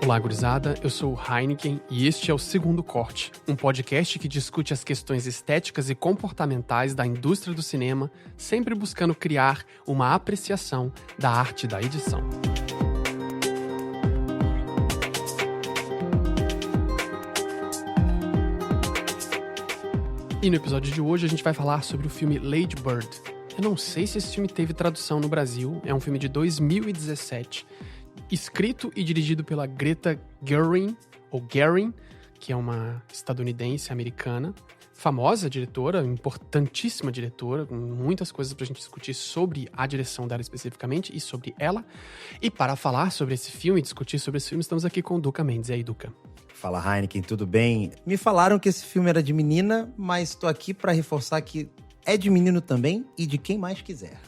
Olá, gurizada, eu sou o Heineken e este é o Segundo Corte, um podcast que discute as questões estéticas e comportamentais da indústria do cinema, sempre buscando criar uma apreciação da arte da edição. E no episódio de hoje a gente vai falar sobre o filme Lady Bird. Eu não sei se esse filme teve tradução no Brasil, é um filme de 2017, escrito e dirigido pela Greta Gerwig, ou Gerwig, que é uma estadunidense americana, famosa diretora, importantíssima diretora, com muitas coisas pra gente discutir sobre a direção dela especificamente e sobre ela. E para falar sobre esse filme e discutir sobre esse filme, estamos aqui com o Duca Mendes. E aí, Duca? Fala, Heineken, tudo bem? Me falaram que esse filme era de menina, mas tô aqui pra reforçar que é de menino também e de quem mais quiser.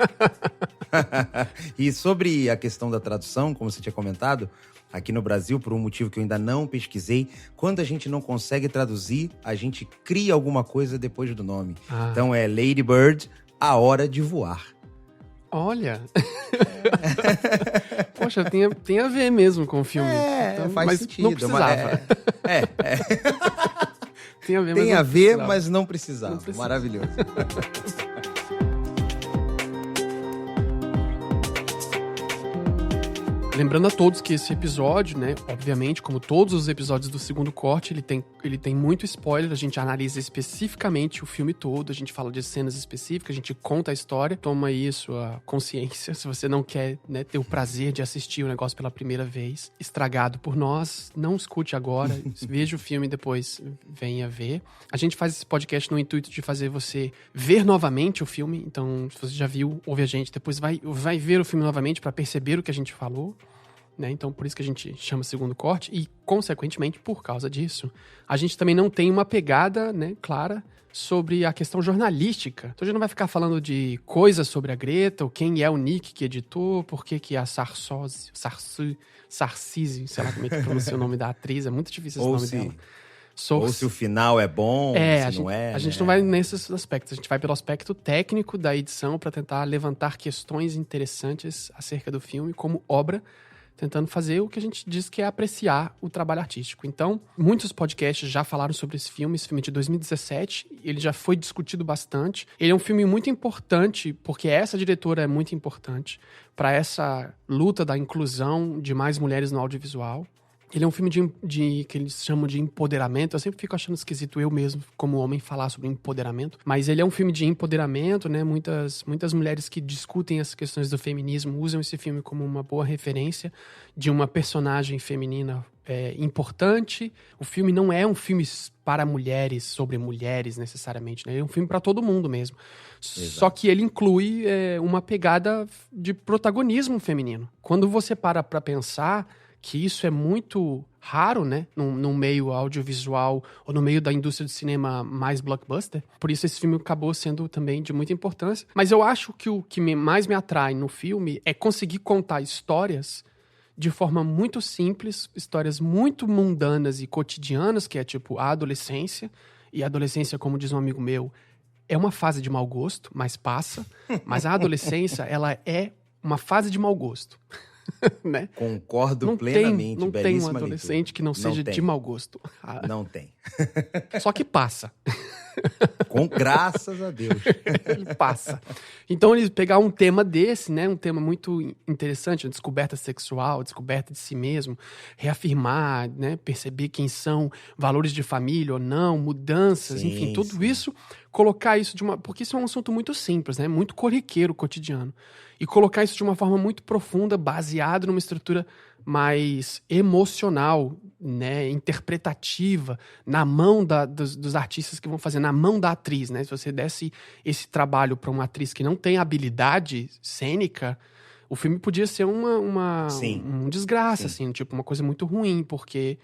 E sobre a questão da tradução, como você tinha comentado, aqui no Brasil, por um motivo que eu ainda não pesquisei, quando a gente não consegue traduzir, a gente cria alguma coisa depois do nome. Então é Lady Bird, A Hora de Voar. Olha! Poxa, tem a ver mesmo com o filme. Então, faz mas sentido. Não precisava. Tem a ver, mas não precisava. Maravilhoso. Lembrando a todos que esse episódio, né, obviamente, como todos os episódios do Segundo Corte, ele tem muito spoiler, a gente analisa especificamente o filme todo, a gente fala de cenas específicas, a gente conta a história, toma aí sua consciência, se você não quer, né, ter o prazer de assistir o negócio pela primeira vez, estragado por nós, não escute agora, veja o filme e depois venha ver. A gente faz esse podcast no intuito de fazer você ver novamente o filme, então se você já viu, ouve a gente, depois vai ver o filme novamente para perceber o que a gente falou. Né? Então, por isso que a gente chama Segundo Corte e, consequentemente, por causa disso, a gente também não tem uma pegada, né, clara sobre a questão jornalística. Então, a gente não vai ficar falando de coisas sobre a Greta, ou quem é o Nick que editou, por que a Sarcisi, sei lá como é que pronuncia o nome da atriz, é muito difícil esse nome dela. Ou se o final é bom, se não é. A gente não vai nesses aspectos, a gente vai pelo aspecto técnico da edição para tentar levantar questões interessantes acerca do filme como obra, tentando fazer o que a gente diz que é apreciar o trabalho artístico. Então, muitos podcasts já falaram sobre esse filme é de 2017, ele já foi discutido bastante. Ele é um filme muito importante, porque essa diretora é muito importante para essa luta da inclusão de mais mulheres no audiovisual. Ele é um filme que eles chamam de empoderamento. Eu sempre fico achando esquisito eu mesmo, como homem, falar sobre empoderamento. Mas ele é um filme de empoderamento, né? Muitas mulheres que discutem as questões do feminismo usam esse filme como uma boa referência de uma personagem feminina importante. O filme não é um filme para mulheres, sobre mulheres necessariamente, né? É um filme para todo mundo mesmo. Exato. Só que ele inclui uma pegada de protagonismo feminino. Quando você para pensar que isso é muito raro, né, no meio audiovisual ou no meio da indústria do cinema mais blockbuster. Por isso esse filme acabou sendo também de muita importância. Mas eu acho que o que mais me atrai no filme é conseguir contar histórias de forma muito simples, histórias muito mundanas e cotidianas, que é tipo a adolescência. E a adolescência, como diz um amigo meu, é uma fase de mau gosto, mas passa. Mas a adolescência, ela é uma fase de mau gosto. Né? Concordo plenamente. Não tem um adolescente que não seja de mau gosto. Não tem. Só que passa. Com graças a Deus. Ele passa. Então, ele pegar um tema desse, né? Um tema muito interessante, a descoberta sexual, a descoberta de si mesmo, reafirmar, né? Perceber quem são, valores de família ou não, mudanças, enfim, tudo isso, colocar isso porque isso é um assunto muito simples, né? Muito corriqueiro, cotidiano. E colocar isso de uma forma muito profunda, baseado numa estrutura mais emocional, né, interpretativa, na mão dos artistas que vão fazer, na mão da atriz, né? Se você desse esse trabalho para uma atriz que não tem habilidade cênica, o filme podia ser uma desgraça, assim, tipo, uma coisa muito ruim, porque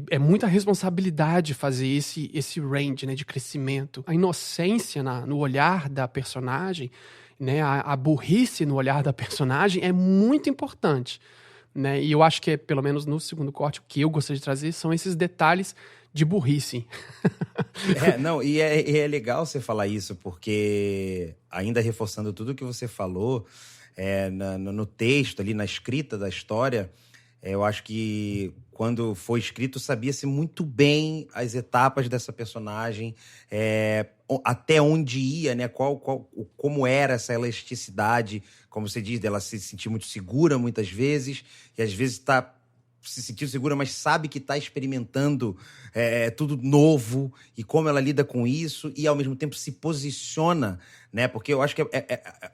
é muita responsabilidade fazer esse range, né, de crescimento. A inocência no olhar da personagem, né, a burrice no olhar da personagem é muito importante, né? E eu acho que, pelo menos no Segundo Corte, o que eu gostaria de trazer são esses detalhes de burrice. E é legal você falar isso, porque, ainda reforçando tudo que você falou, no texto ali, na escrita da história, Eu acho que quando foi escrito, sabia-se muito bem as etapas dessa personagem, até onde ia, né? Como era essa elasticidade, como você diz, dela se sentir muito segura muitas vezes, e às vezes está se sentindo segura, mas sabe que está experimentando tudo novo, e como ela lida com isso, e ao mesmo tempo se posiciona, né? Porque eu acho que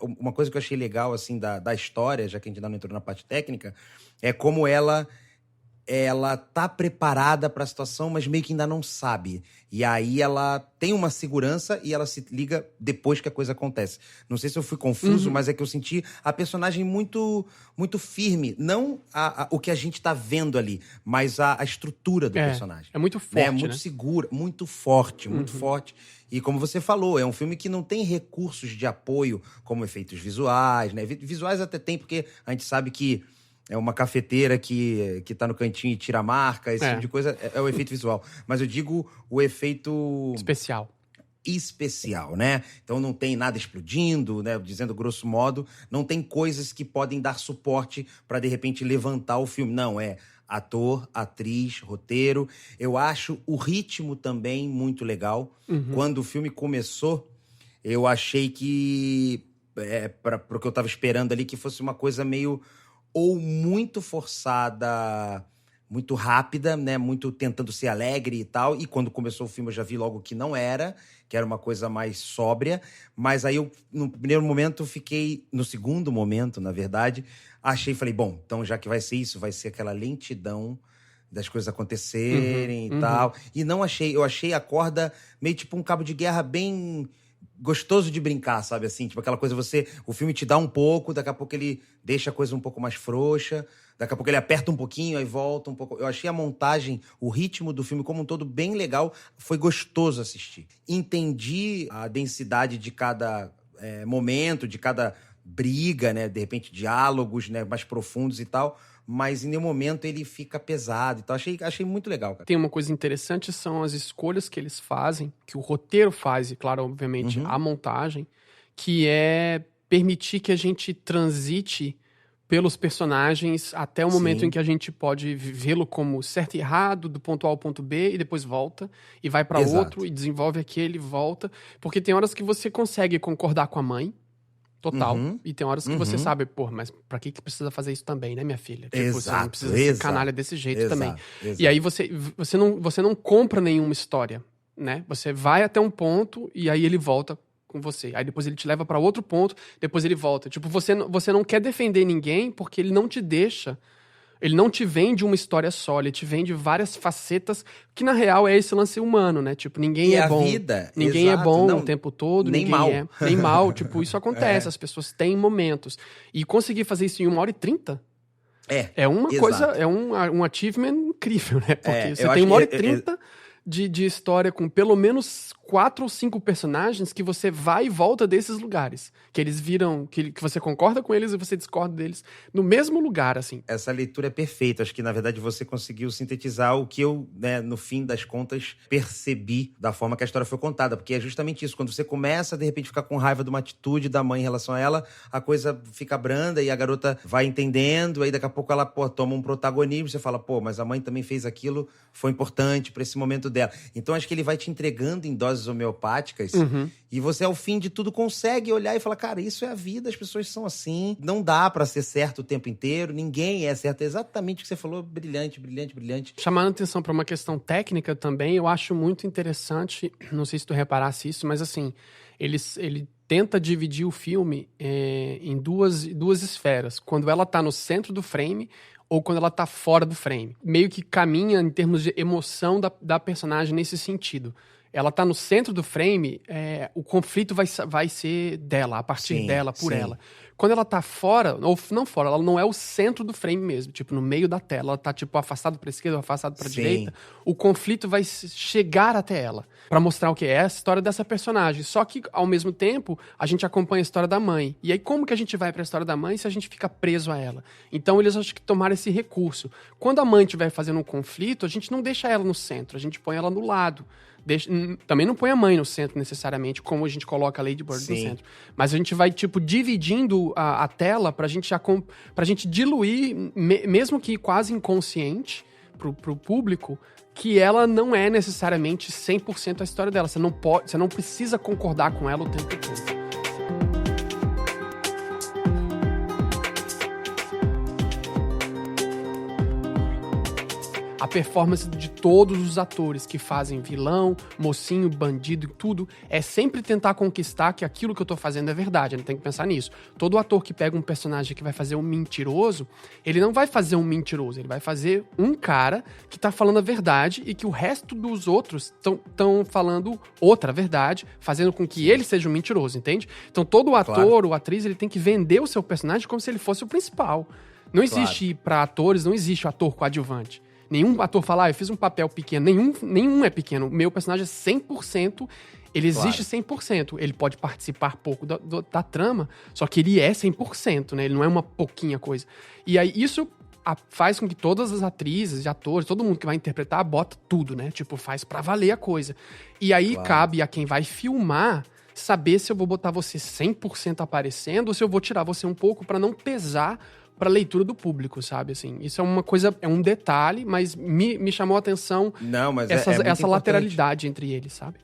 uma coisa que eu achei legal, assim, da história, já que a gente ainda não entrou na parte técnica, é como ela tá preparada para a situação, mas meio que ainda não sabe. E aí ela tem uma segurança e ela se liga depois que a coisa acontece. Não sei se eu fui confuso, mas é que eu senti a personagem muito, muito firme. Não o que a gente tá vendo ali, mas a estrutura do personagem. É muito forte, né? Muito segura, muito forte, muito forte. E como você falou, é um filme que não tem recursos de apoio, como efeitos visuais, né? Visuais até tem, porque a gente sabe que é uma cafeteira que tá no cantinho e tira a marca, esse tipo de coisa, é o efeito visual. Mas eu digo o efeito especial, né? Então não tem nada explodindo, né? Dizendo grosso modo, não tem coisas que podem dar suporte para de repente levantar o filme. Não, é ator, atriz, roteiro. Eu acho o ritmo também muito legal. Quando o filme começou, eu achei que, pro que eu tava esperando ali, que fosse uma coisa meio ou muito forçada, muito rápida, né? Muito tentando ser alegre e tal. E quando começou o filme eu já vi logo que não era, que era uma coisa mais sóbria. Mas aí eu, no primeiro momento, no segundo momento, na verdade, falei, bom, então já que vai ser isso, vai ser aquela lentidão das coisas acontecerem e tal. E eu achei a corda meio tipo um cabo de guerra bem gostoso de brincar, sabe? Assim, tipo aquela coisa, o filme te dá um pouco, daqui a pouco ele deixa a coisa um pouco mais frouxa, daqui a pouco ele aperta um pouquinho, aí volta um pouco. Eu achei a montagem, o ritmo do filme como um todo bem legal, foi gostoso assistir. Entendi a densidade de cada momento, de cada briga, né? De repente diálogos, né? Mais profundos e tal, mas em nenhum momento ele fica pesado. Então achei muito legal, cara. Tem uma coisa interessante, são as escolhas que eles fazem, que o roteiro faz, e claro, obviamente, a montagem, que é permitir que a gente transite pelos personagens até o momento em que a gente pode vê-lo como certo e errado, do ponto A ao ponto B, e depois volta, e vai pra outro, e desenvolve aquele, volta. Porque tem horas que você consegue concordar com a mãe, total. E tem horas que você sabe, pô, mas pra que precisa fazer isso também, né, minha filha? Tipo, você não precisa ser canalha desse jeito também. E aí você não compra nenhuma história, né? Você vai até um ponto e aí ele volta com você. Aí depois ele te leva pra outro ponto, depois ele volta. Tipo, você não quer defender ninguém porque ele não te deixa. Ele não te vende uma história só, ele te vende várias facetas, que na real é esse lance humano, né? Tipo, ninguém é bom. Ninguém é bom o tempo todo, nem mal. Nem mal. Tipo, isso acontece, as pessoas têm momentos. E conseguir fazer isso em 1h30 é uma coisa, é um achievement incrível, né? Porque você tem 1h30 de história com pelo menos 4 ou 5 personagens que você vai e volta desses lugares. Que eles viram, que você concorda com eles e você discorda deles no mesmo lugar, assim. Essa leitura é perfeita. Acho que, na verdade, você conseguiu sintetizar o que eu, né, no fim das contas, percebi da forma que a história foi contada. Porque é justamente isso. Quando você começa, de repente, ficar com raiva de uma atitude da mãe em relação a ela, a coisa fica branda e a garota vai entendendo. Aí, daqui a pouco, ela, toma um protagonismo. Você fala, mas a mãe também fez aquilo, foi importante para esse momento dela. Então, acho que ele vai te entregando em doses homeopáticas e você, ao fim de tudo, consegue olhar e falar, cara, isso é a vida, as pessoas são assim, não dá pra ser certo o tempo inteiro, ninguém é certo. É exatamente o que você falou, brilhante, brilhante, brilhante. Chamando atenção pra uma questão técnica também, eu acho muito interessante, não sei se tu reparasse isso, mas assim, ele tenta dividir o filme em duas esferas. Quando ela tá no centro do frame ou quando ela tá fora do frame. Meio que caminha em termos de emoção da personagem nesse sentido. Ela tá no centro do frame, o conflito vai ser dela, a partir dela, por ela. Quando ela tá fora, ou não fora, ela não é o centro do frame mesmo, tipo, no meio da tela. Ela tá, tipo, afastada pra esquerda, afastada pra direita. O conflito vai chegar até ela, pra mostrar o que é a história dessa personagem. Só que, ao mesmo tempo, a gente acompanha a história da mãe. E aí, como que a gente vai pra história da mãe se a gente fica preso a ela? Então, eles acho que tomaram esse recurso. Quando a mãe estiver fazendo um conflito, a gente não deixa ela no centro, a gente põe ela no lado. Também não põe a mãe no centro, necessariamente, como a gente coloca a Lady Bird no centro. Mas a gente vai, tipo, dividindo usando a tela pra gente diluir, mesmo que quase inconsciente pro público, que ela não é necessariamente 100% a história dela. Você não precisa concordar com ela o tempo todo. A performance de todos os atores que fazem vilão, mocinho, bandido e tudo, é sempre tentar conquistar que aquilo que eu tô fazendo é verdade. A gente tem que pensar nisso. Todo ator que pega um personagem que vai fazer um mentiroso, ele não vai fazer um mentiroso, ele vai fazer um cara que tá falando a verdade e que o resto dos outros estão falando outra verdade, fazendo com que ele seja um mentiroso, entende? Então todo ator ou atriz, ele tem que vender o seu personagem como se ele fosse o principal. Não existe, pra atores, não existe o ator coadjuvante. Nenhum ator fala, eu fiz um papel pequeno. Nenhum é pequeno. O meu personagem é 100%. Ele existe 100%. Ele pode participar pouco da trama, só que ele é 100%, né? Ele não é uma pouquinha coisa. E aí, isso faz com que todas as atrizes e atores, todo mundo que vai interpretar, bota tudo, né? Tipo, faz pra valer a coisa. E aí, cabe a quem vai filmar saber se eu vou botar você 100% aparecendo ou se eu vou tirar você um pouco pra não pesar pra leitura do público, sabe? Assim, isso é uma coisa, é um detalhe, mas me chamou a atenção essa lateralidade entre eles, sabe?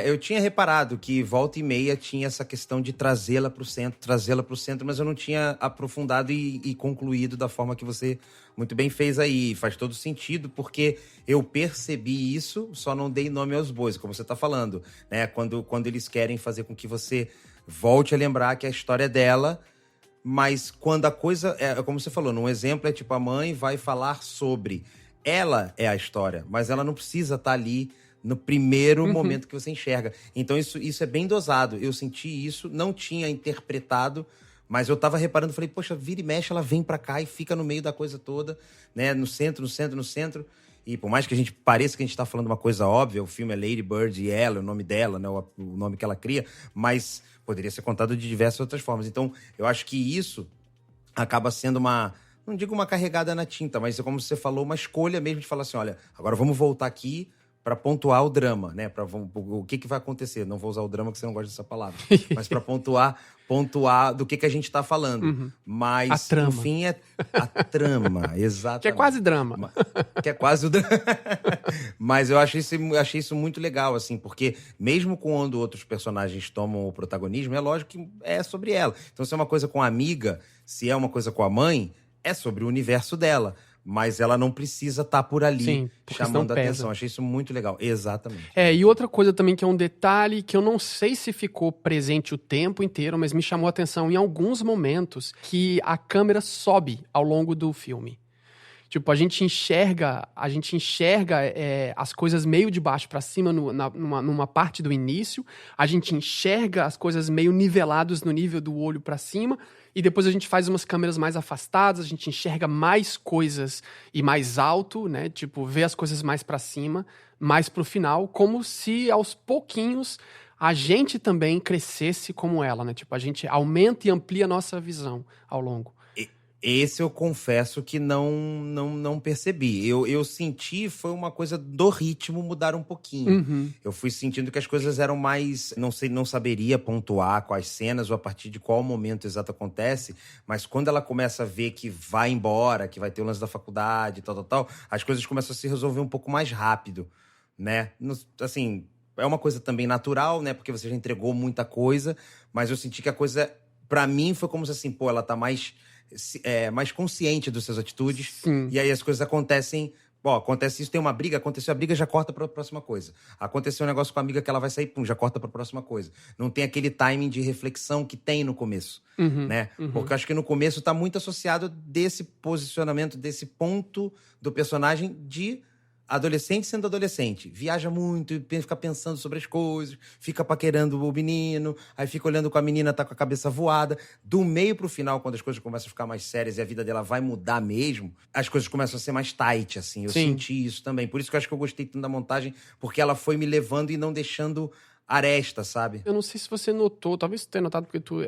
Eu tinha reparado que volta e meia tinha essa questão de trazê-la pro centro, mas eu não tinha aprofundado e concluído da forma que você muito bem fez aí. Faz todo sentido, porque eu percebi isso, só não dei nome aos bois, como você tá falando, né? Quando eles querem fazer com que você volte a lembrar que a história é dela. Mas quando a coisa, como você falou, num exemplo é tipo, a mãe vai falar sobre. Ela é a história, mas ela não precisa estar ali no primeiro momento que você enxerga. Então isso é bem dosado. Eu senti isso, não tinha interpretado, mas eu tava reparando, falei, poxa, vira e mexe, ela vem pra cá e fica no meio da coisa toda, né? No centro. E por mais que a gente pareça que a gente tá falando uma coisa óbvia, o filme é Lady Bird e ela, o nome dela, né? O nome que ela cria, mas poderia ser contado de diversas outras formas. Então, eu acho que isso acaba sendo não digo uma carregada na tinta, mas como você falou, uma escolha mesmo de falar assim, olha, agora vamos voltar aqui para pontuar o drama, né? O que vai acontecer. Não vou usar o drama, porque você não gosta dessa palavra. Mas para pontuar do que a gente tá falando. Mas, a trama. no fim, é a trama, exatamente. Que é quase drama. Que é quase o drama. Mas eu achei isso muito legal, assim, porque mesmo quando outros personagens tomam o protagonismo, é lógico que é sobre ela. Então, se é uma coisa com a amiga, se é uma coisa com a mãe, é sobre o universo dela. Mas ela não precisa estar por ali, chamando a atenção. Achei isso muito legal. Exatamente. E outra coisa também que é um detalhe que eu não sei se ficou presente o tempo inteiro, mas me chamou a atenção em alguns momentos, que a câmera sobe ao longo do filme. Tipo, a gente enxerga as coisas meio de baixo pra cima numa parte do início, a gente enxerga as coisas meio niveladas no nível do olho pra cima, e depois a gente faz umas câmeras mais afastadas, a gente enxerga mais coisas e mais alto, né? Tipo, vê as coisas mais pra cima, mais pro final, como se aos pouquinhos a gente também crescesse como ela, né? Tipo, a gente aumenta e amplia a nossa visão ao longo. Esse eu confesso que não percebi. Eu senti, foi uma coisa do ritmo mudar um pouquinho. Eu fui sentindo que as coisas eram mais... Não saberia pontuar quais cenas ou a partir de qual momento exato acontece, mas quando ela começa a ver que vai embora, que vai ter o lance da faculdade, tal, as coisas começam a se resolver um pouco mais rápido, né? Assim, é uma coisa também natural, né? Porque você já entregou muita coisa, mas eu senti que a coisa, pra mim, foi como se assim, pô, ela tá mais consciente das suas atitudes. Sim. E aí as coisas acontecem. Acontece isso, tem uma briga, aconteceu a briga, já corta pra próxima coisa. Aconteceu um negócio com a amiga que ela vai sair, pum, já corta pra próxima coisa. Não tem aquele timing de reflexão que tem no começo, né? Porque eu acho que no começo tá muito associado desse posicionamento, desse ponto do personagem de adolescente sendo adolescente. Viaja muito, fica pensando sobre as coisas, fica paquerando o menino, aí fica olhando com a menina, tá com a cabeça voada. Do meio pro final, quando as coisas começam a ficar mais sérias e a vida dela vai mudar mesmo, as coisas começam a ser mais tight, assim. Eu senti isso também. Por isso que eu acho que eu gostei tanto da montagem, porque ela foi me levando e não deixando aresta, sabe? Eu não sei se você notou, talvez você tenha notado, porque tu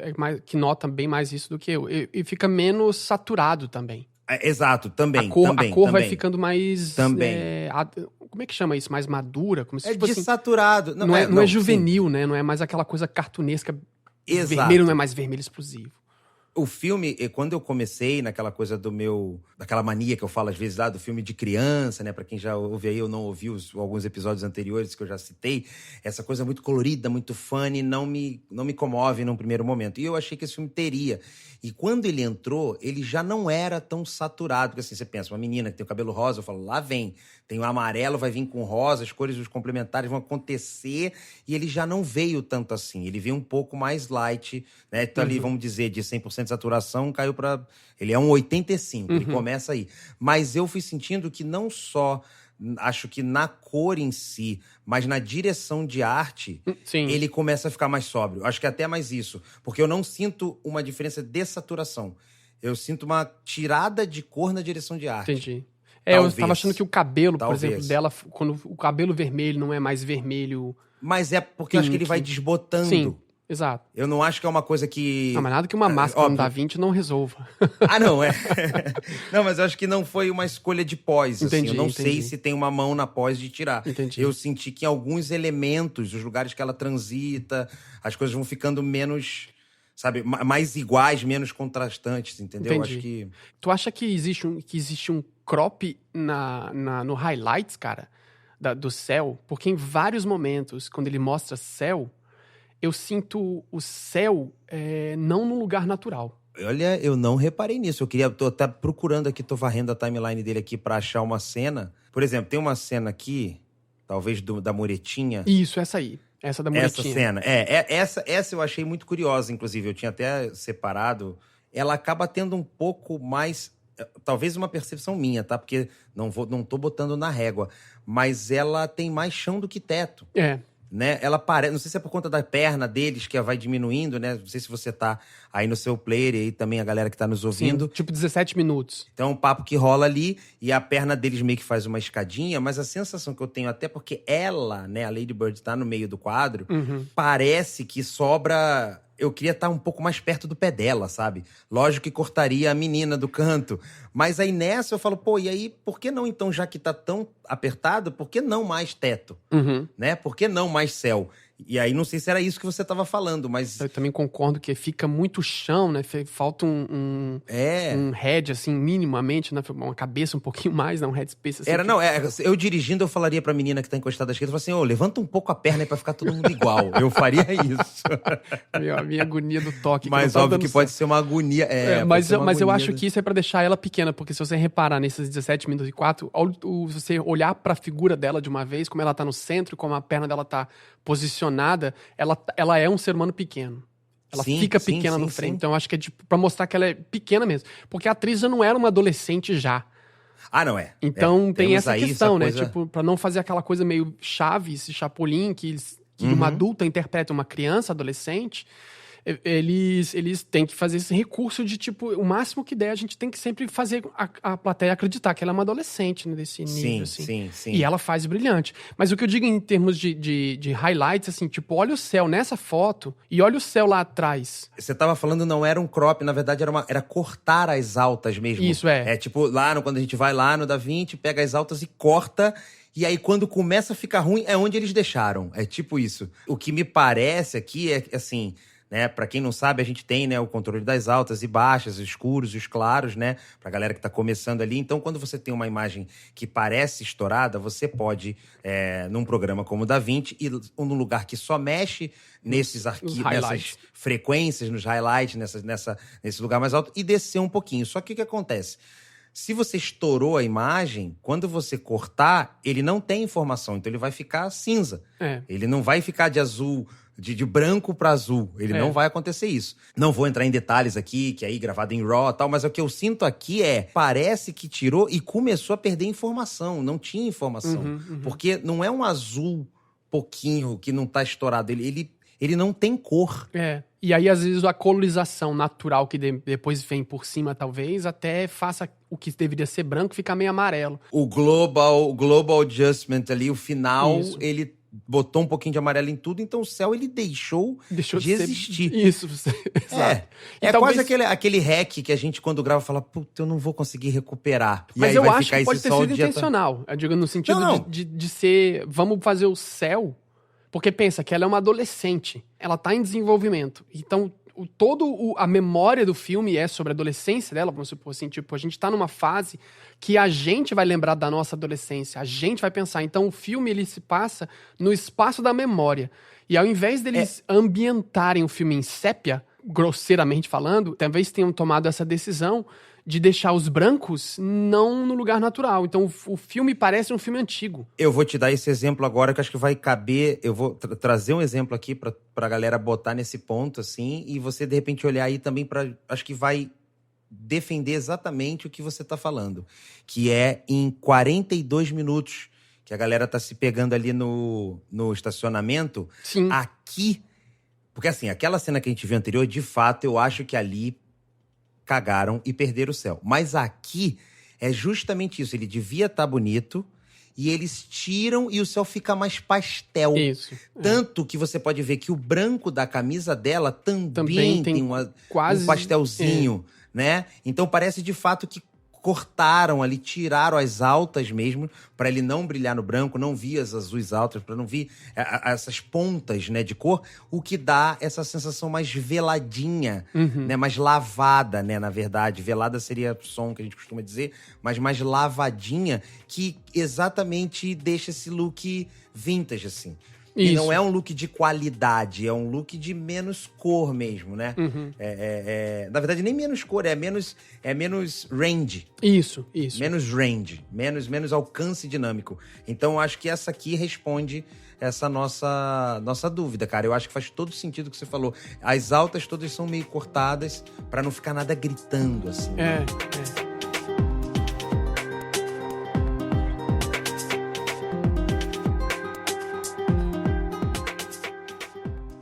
que nota bem mais isso do que eu. E fica menos saturado também. Exato, também. A cor vai ficando mais... como é que chama isso? Mais madura? Como se, tipo desaturado. Assim, não é juvenil, né? Não é mais aquela coisa cartunesca. Exato. Vermelho não é mais vermelho explosivo. O filme, quando eu comecei naquela coisa daquela mania que eu falo às vezes lá, do filme de criança, né? Pra quem já ouve aí ou não ouviu alguns episódios anteriores que eu já citei, essa coisa muito colorida, muito funny, não me comove num primeiro momento. E eu achei que esse filme teria. E quando ele entrou, ele já não era tão saturado. Porque assim, você pensa, uma menina que tem o cabelo rosa, eu falo, lá vem. Tem o amarelo, vai vir com rosa, as cores, os complementares vão acontecer. E ele já não veio tanto assim. Ele veio um pouco mais light, né? Então ali, vamos dizer, de 100% de saturação, caiu pra... Ele é um 85, ele começa aí. Mas eu fui sentindo que não só... Acho que na cor em si, mas na direção de arte, ele começa a ficar mais sóbrio. Acho que até mais isso. Porque eu não sinto uma diferença de saturação. Eu sinto uma tirada de cor na direção de arte. Entendi. Eu tava achando que o cabelo, por exemplo, dela, quando o cabelo vermelho não é mais vermelho... Mas é porque eu acho que ele vai desbotando. Sim, exato. Eu não acho que é uma coisa que... Não, mas nada que uma máscara no Da Vinci não resolva. Não, é. Não, mas eu acho que não foi uma escolha de pós, assim. Eu não sei se tem uma mão na pós de tirar. Entendi. Eu senti que em alguns elementos, os lugares que ela transita, as coisas vão ficando menos, sabe, mais iguais, menos contrastantes, entendeu? Entendi. Acho que... Tu acha que existe um crop no highlights, cara, do céu? Porque em vários momentos, quando ele mostra céu, eu sinto o céu não num lugar natural. Olha, eu não reparei nisso. Tô até procurando aqui, tô varrendo a timeline dele aqui pra achar uma cena. Por exemplo, tem uma cena aqui, talvez da muretinha. Isso, essa aí. Essa da muretinha. Essa cena. Essa eu achei muito curiosa, inclusive. Eu tinha até separado. Ela acaba tendo um pouco mais... Talvez uma percepção minha, tá? Porque não tô botando na régua. Mas ela tem mais chão do que teto. Né? Ela parece, não sei se é por conta da perna deles que vai diminuindo, né? Não sei se você tá aí no seu player e aí também a galera que tá nos ouvindo. Sim, tipo 17 minutos. Então é um papo que rola ali e a perna deles meio que faz uma escadinha, mas a sensação que eu tenho, até porque ela, né, a Lady Bird tá no meio do quadro, parece que sobra... Eu queria estar um pouco mais perto do pé dela, sabe? Lógico que cortaria a menina do canto. Mas aí nessa eu falo, pô, e aí por que não então, já que tá tão apertado, por que não mais teto? Né? Por que não mais céu? E aí não sei se era isso que você tava falando, mas... Eu também concordo que fica muito chão, né? Falta um head, assim, minimamente, né? Uma cabeça um pouquinho mais, né? Um headspace assim. Eu dirigindo, eu falaria pra menina que tá encostada à esquerda, eu falaria assim, levanta um pouco a perna aí pra ficar todo mundo igual. Eu faria isso. A minha agonia do toque. Mas óbvio que pode ser uma agonia. Mas eu acho que isso é pra deixar ela pequena, porque se você reparar nesses 17 minutos e 4, se você olhar pra figura dela de uma vez, como ela tá no centro, como a perna dela tá posicionada, ela é um ser humano pequeno. Ela fica pequena no frame. Então eu acho que é pra mostrar que ela é pequena mesmo. Porque a atriz já não era uma adolescente já. Não é. Então tem essa questão, né? Coisa... Tipo, pra não fazer aquela coisa meio Chaves, Chapolin, que uma adulta interpreta uma criança, adolescente, eles têm que fazer esse recurso de, tipo, o máximo que der, a gente tem que sempre fazer a plateia acreditar que ela é uma adolescente, né, desse nível, assim. Sim. E ela faz brilhante. Mas o que eu digo em termos de highlights, assim, tipo, olha o céu nessa foto e olha o céu lá atrás. Você tava falando, não era um crop, na verdade era cortar as altas mesmo. Isso, é. É tipo, quando a gente vai lá no Da Vinci, pega as altas e corta... E aí, quando começa a ficar ruim, é onde eles deixaram. É tipo isso. O que me parece aqui é assim, né? Pra quem não sabe, a gente tem, né, o controle das altas e baixas, os escuros e os claros, né? Pra galera que tá começando ali. Então, quando você tem uma imagem que parece estourada, você pode, num programa como o Da Vinci, ir num lugar que só mexe nesses arquivos, nessas frequências, nos highlights, nesse lugar mais alto, e descer um pouquinho. Só que o que acontece? Se você estourou a imagem, quando você cortar, ele não tem informação, então ele vai ficar cinza. Ele não vai ficar de azul, de branco para azul. Ele não vai acontecer isso. Não vou entrar em detalhes aqui, que aí gravado em RAW e tal, mas o que eu sinto aqui parece que tirou e começou a perder informação. Não tinha informação. Porque não é um azul pouquinho que não tá estourado. Ele não tem cor. E aí, às vezes, a colorização natural que depois vem por cima, talvez, até faça o que deveria ser branco ficar meio amarelo. O global adjustment ali, o final, ele botou um pouquinho de amarelo em tudo, então o céu ele deixou de existir. Isso, exato. Talvez... quase aquele hack que a gente, quando grava, fala, puta, eu não vou conseguir recuperar. Mas eu acho que pode ter sido intencional. Eu digo no sentido de ser, vamos fazer o céu... Porque pensa que ela é uma adolescente, ela tá em desenvolvimento. Então, a memória do filme é sobre a adolescência dela, vamos supor assim, tipo, a gente tá numa fase que a gente vai lembrar da nossa adolescência, a gente vai pensar. Então o filme, ele se passa no espaço da memória. E ao invés deles ambientarem o filme em sépia, grosseiramente falando, talvez tenham tomado essa decisão de deixar os brancos não no lugar natural. Então o filme parece um filme antigo. Eu vou te dar esse exemplo agora que acho que vai caber. Eu vou trazer um exemplo aqui pra galera botar nesse ponto, assim, e você de repente olhar aí também acho que vai defender exatamente o que você tá falando. Que é em 42 minutos, que a galera tá se pegando ali no estacionamento. Sim. Aqui. Porque assim, aquela cena que a gente viu anterior, de fato, eu acho que ali cagaram e perderam o céu. Mas aqui é justamente isso. Ele devia estar bonito e eles tiram e o céu fica mais pastel. Isso. Tanto que você pode ver que o branco da camisa dela também tem quase um pastelzinho, né? Então parece de fato que cortaram ali, tiraram as altas mesmo, para ele não brilhar no branco, não vir as azuis altas, para não vir essas pontas, né, de cor, o que dá essa sensação mais veladinha, né, mais lavada, né, na verdade. Velada seria som que a gente costuma dizer, mas mais lavadinha, que exatamente deixa esse look vintage, assim. Isso. E não é um look de qualidade, é um look de menos cor mesmo, né? Na verdade, nem menos cor, é menos range. Isso. Menos range, menos alcance dinâmico. Então, eu acho que essa aqui responde essa nossa dúvida, cara. Eu acho que faz todo sentido o que você falou. As altas todas são meio cortadas pra não ficar nada gritando, assim. É.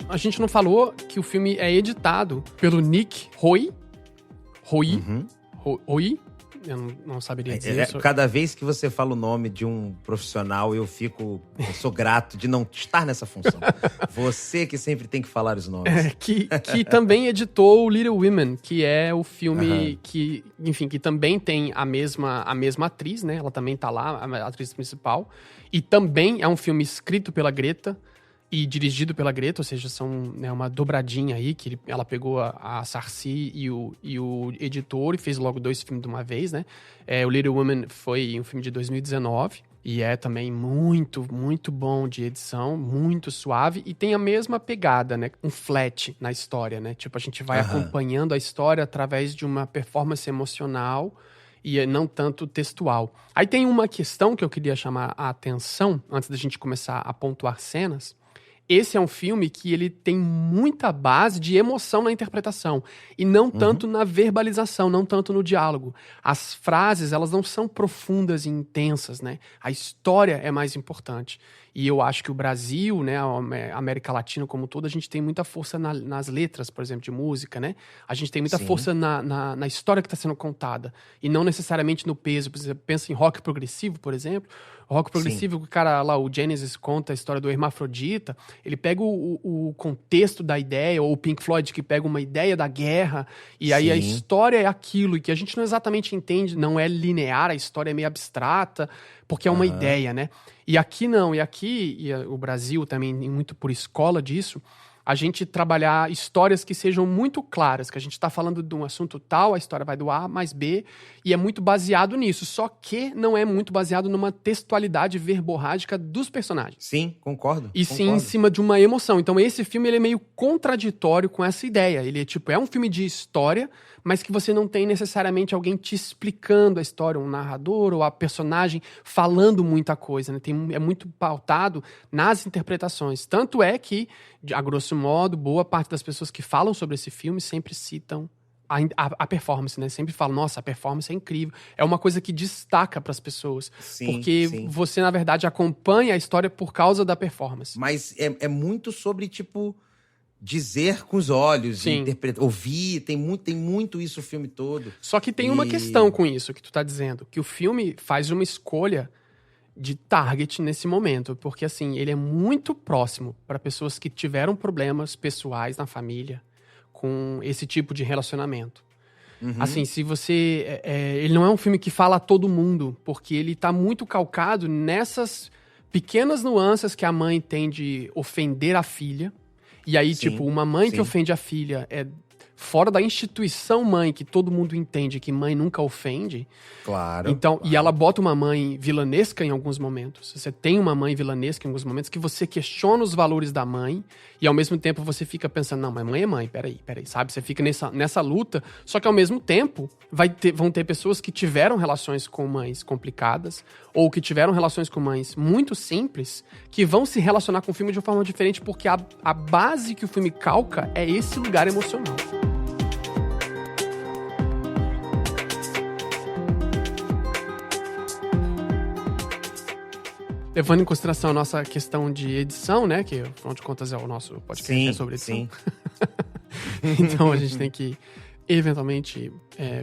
A gente não falou que o filme é editado pelo Nick Hoy. Hoy? Eu não saberia dizer isso. Cada vez que você fala o nome de um profissional, eu sou grato de não estar nessa função. Você que sempre tem que falar os nomes. Que também editou o Little Women, que é o filme que, enfim, que também tem a mesma atriz, né? Ela também tá lá, a atriz principal. E também é um filme escrito pela Greta e dirigido pela Greta, ou seja, são, né, uma dobradinha aí, que ela pegou a Sarcy e o editor e fez logo 2 filmes de uma vez, né? O Little Women foi um filme de 2019 e é também muito, muito bom de edição, muito suave e tem a mesma pegada, né? Um flat na história, né? Tipo, a gente vai acompanhando a história através de uma performance emocional e não tanto textual. Aí tem uma questão que eu queria chamar a atenção, antes da gente começar a pontuar cenas. Esse é um filme que ele tem muita base de emoção na interpretação e não tanto na verbalização, não tanto no diálogo. As frases, elas não são profundas e intensas, né? A história é mais importante. E eu acho que o Brasil, né, a América Latina como um todo, a gente tem muita força nas letras, por exemplo, de música, né? A gente tem muita força na história que está sendo contada e não necessariamente no peso. Por exemplo, pensa em rock progressivo, por exemplo. O rock progressivo, o cara lá, o Genesis conta a história do hermafrodita, ele pega o contexto da ideia, ou o Pink Floyd que pega uma ideia da guerra, e aí a história é aquilo, e que a gente não exatamente entende, não é linear, a história é meio abstrata, porque é uma ideia, né? E aqui não, e o Brasil também, muito por escola disso, a gente trabalhar histórias que sejam muito claras, que a gente está falando de um assunto tal, a história vai do A mais B, e é muito baseado nisso, só que não é muito baseado numa textualidade verborrágica dos personagens. Sim, concordo. Sim em cima de uma emoção. Então esse filme ele é meio contraditório com essa ideia. Ele é um filme de história, mas que você não tem necessariamente alguém te explicando a história, um narrador ou a personagem falando muita coisa, né? É muito pautado nas interpretações. Tanto é que, a grosso modo, boa parte das pessoas que falam sobre esse filme sempre citam a performance, né? Sempre falam, nossa, a performance é incrível. É uma coisa que destaca para as pessoas. Porque você, na verdade, acompanha a história por causa da performance. Mas é muito sobre, tipo, dizer com os olhos, interpretar, ouvir, tem muito isso o filme todo. Só que tem uma questão com isso que tu tá dizendo, que o filme faz uma escolha de target nesse momento, porque assim, ele é muito próximo para pessoas que tiveram problemas pessoais na família com esse tipo de relacionamento. Assim, se você... ele não é um filme que fala a todo mundo, porque ele tá muito calcado nessas pequenas nuances que a mãe tem de ofender a filha. E aí, tipo, uma mãe que ofende a filha fora da instituição mãe, que todo mundo entende que mãe nunca ofende. Claro. Então, claro. E ela bota uma mãe vilanesca em alguns momentos. Você tem uma mãe vilanesca em alguns momentos que você questiona os valores da mãe e ao mesmo tempo você fica pensando, não, mas mãe é mãe, peraí, sabe? Você fica nessa luta, só que ao mesmo tempo vão ter pessoas que tiveram relações com mães complicadas ou que tiveram relações com mães muito simples que vão se relacionar com o filme de uma forma diferente porque a base que o filme calca é esse lugar emocional. Levando em consideração a nossa questão de edição, né? Que, afinal de contas, é o nosso podcast sobre edição. Sim. Então, a gente tem que, eventualmente,